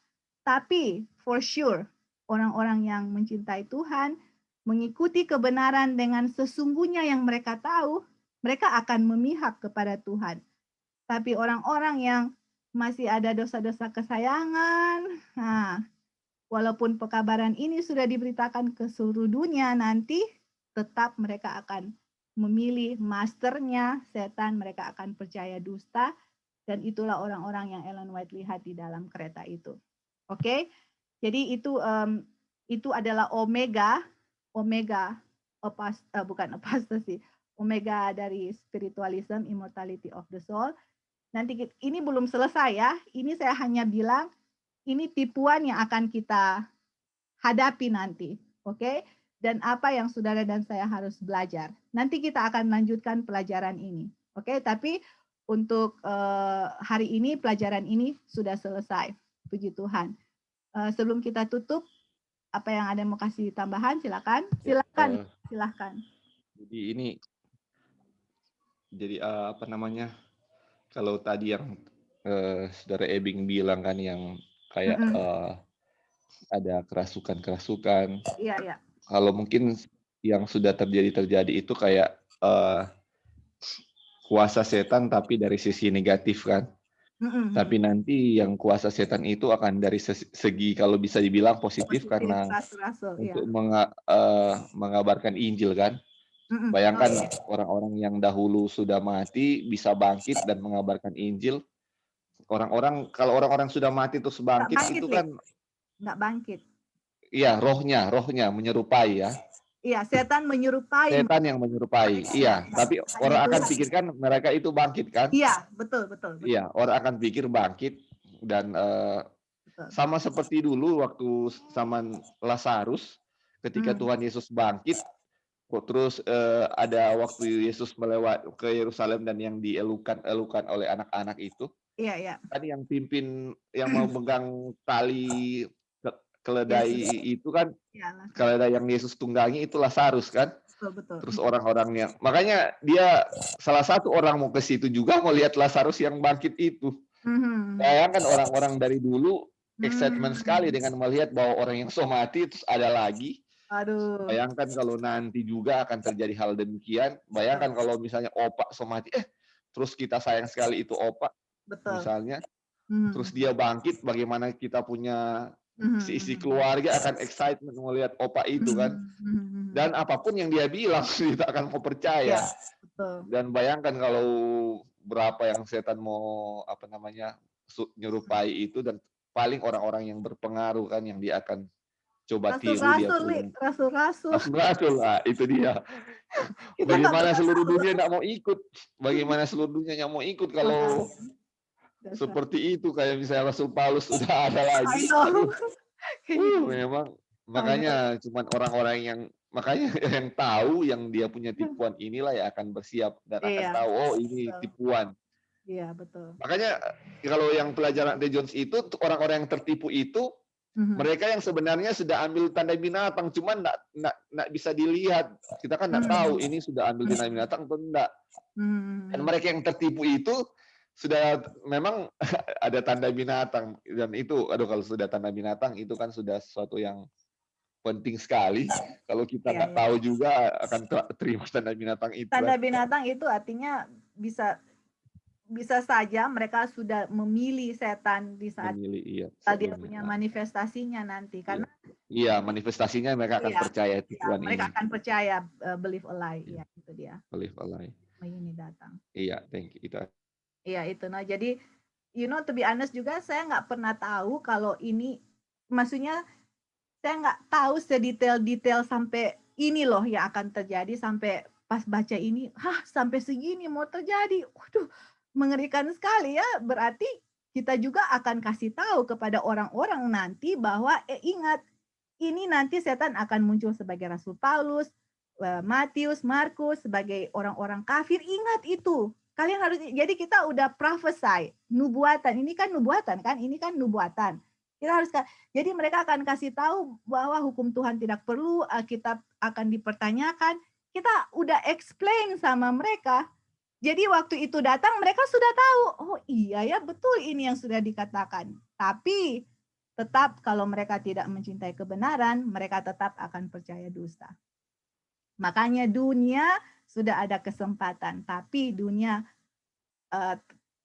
Tapi for sure orang-orang yang mencintai Tuhan, mengikuti kebenaran dengan sesungguhnya yang mereka tahu, mereka akan memihak kepada Tuhan. Tapi orang-orang yang masih ada dosa-dosa kesayangan, walaupun pekabaran ini sudah diberitakan ke seluruh dunia, nanti tetap mereka akan memilih masternya, setan, mereka akan percaya dusta, dan itulah orang-orang yang Ellen White lihat di dalam kereta itu. Oke? Jadi itu adalah omega dari spiritualism, immortality of the soul. Nanti ini belum selesai ya. Ini saya hanya bilang ini tipuan yang akan kita hadapi nanti. Oke? Dan apa yang saudara dan saya harus belajar. Nanti kita akan lanjutkan pelajaran ini. Oke? Tapi untuk hari ini, pelajaran ini sudah selesai. Puji Tuhan. Sebelum kita tutup, apa yang ada mau kasih tambahan? Silakan. Silakan. Jadi kalau tadi yang saudara Ebing bilang kan yang kayak ada kerasukan. Iya. Kalau mungkin yang sudah terjadi itu kayak kuasa setan tapi dari sisi negatif kan. Tapi nanti yang kuasa setan itu akan dari segi kalau bisa dibilang positif karena untuk mengabarkan Injil kan. Bayangkan orang-orang yang dahulu sudah mati bisa bangkit dan mengabarkan Injil. Kalau orang-orang sudah mati terus bangkit itu kan nggak bangkit. Iya, rohnya menyerupai ya. Iya, setan menyerupai. Setan yang menyerupai. Iya, tapi orang akan pikirkan mereka itu bangkit kan? Iya, betul. Iya, orang akan pikir bangkit. Dan sama seperti dulu waktu zaman Lazarus, ketika Tuhan Yesus bangkit, terus ada waktu Yesus melewati ke Yerusalem dan yang dielukan oleh anak-anak itu. Iya, iya. Kan yang pimpin, yang mau megang tali keledai itu kan, keledai yang Yesus tunggangi itu Lazarus kan. Betul. Terus orang-orangnya, makanya dia salah satu orang mau ke situ juga mau lihat Lazarus yang bangkit itu. Bayangkan orang-orang dari dulu excitement sekali dengan melihat bahwa orang yang mati terus ada lagi. Aduh. Bayangkan kalau nanti juga akan terjadi hal demikian. Bayangkan kalau misalnya opak mati, terus kita sayang sekali itu opak, misalnya, terus dia bangkit, bagaimana kita punya isi keluarga akan excitement melihat opak itu kan. Dan apapun yang dia bilang kita akan mau percaya. Dan bayangkan kalau berapa yang setan mau nyerupai itu, dan paling orang-orang yang berpengaruh kan yang dia akan coba tiru. Rasul, itu dia. Bagaimana seluruh dunia tidak mau ikut? Bagaimana seluruh dunia yang mau ikut kalau seperti itu, kayak misalnya Rasul Paulus sudah ada lagi. Memang makanya cuman orang-orang yang tahu, yang dia punya tipuan inilah yang akan bersiap dan akan tahu, oh ini tipuan. Iya, betul. Makanya kalau yang pelajaran The Jones itu, orang-orang yang tertipu itu, mereka yang sebenarnya sudah ambil tanda binatang, cuman nggak bisa dilihat. Kita kan nggak tahu ini sudah ambil tanda binatang atau enggak. Dan mereka yang tertipu itu sudah memang ada tanda binatang, dan itu, kalau sudah tanda binatang itu kan sudah sesuatu yang penting sekali. Kalau kita nggak tahu juga akan terima tanda binatang itu. Tanda binatang itu artinya bisa saja mereka sudah memilih setan di saat dia punya manifestasinya nanti, karena manifestasinya mereka akan percaya tipuan ini. Mereka akan percaya, believe a lie, ya itu dia. Believe a lie. Ini datang. Iya, thank you. Iya itu. Nah jadi, to be honest juga saya nggak pernah tahu kalau ini, maksudnya saya nggak tahu sedetail-detail sampai ini loh yang akan terjadi, sampai pas baca ini, sampai segini mau terjadi. Waduh, mengerikan sekali ya. Berarti kita juga akan kasih tahu kepada orang-orang nanti bahwa ingat, ini nanti setan akan muncul sebagai Rasul Paulus, Matius, Markus, sebagai orang-orang kafir. Ingat itu. Kalian harus, jadi kita udah prophesy, nubuatan. Ini kan nubuatan kan? Ini kan nubuatan. Kita harus, jadi mereka akan kasih tahu bahwa hukum Tuhan tidak perlu, Alkitab akan dipertanyakan. Kita udah explain sama mereka. Jadi waktu itu datang mereka sudah tahu, oh iya ya betul ini yang sudah dikatakan. Tapi tetap kalau mereka tidak mencintai kebenaran, mereka tetap akan percaya dusta. Makanya dunia sudah ada kesempatan, tapi dunia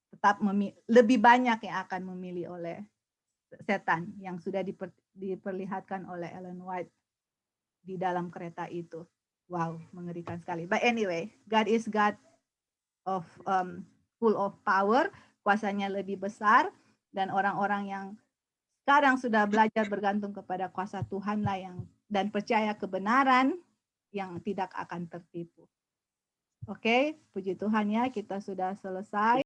tetap lebih banyak yang akan memilih oleh setan yang sudah diperlihatkan oleh Ellen White di dalam kereta itu. Wow, mengerikan sekali. But anyway, God is God of full of power, kuasanya lebih besar, dan orang-orang yang sekarang sudah belajar bergantung kepada kuasa Tuhan lah dan percaya kebenaran yang tidak akan tertipu. Oke, puji Tuhan ya, kita sudah selesai.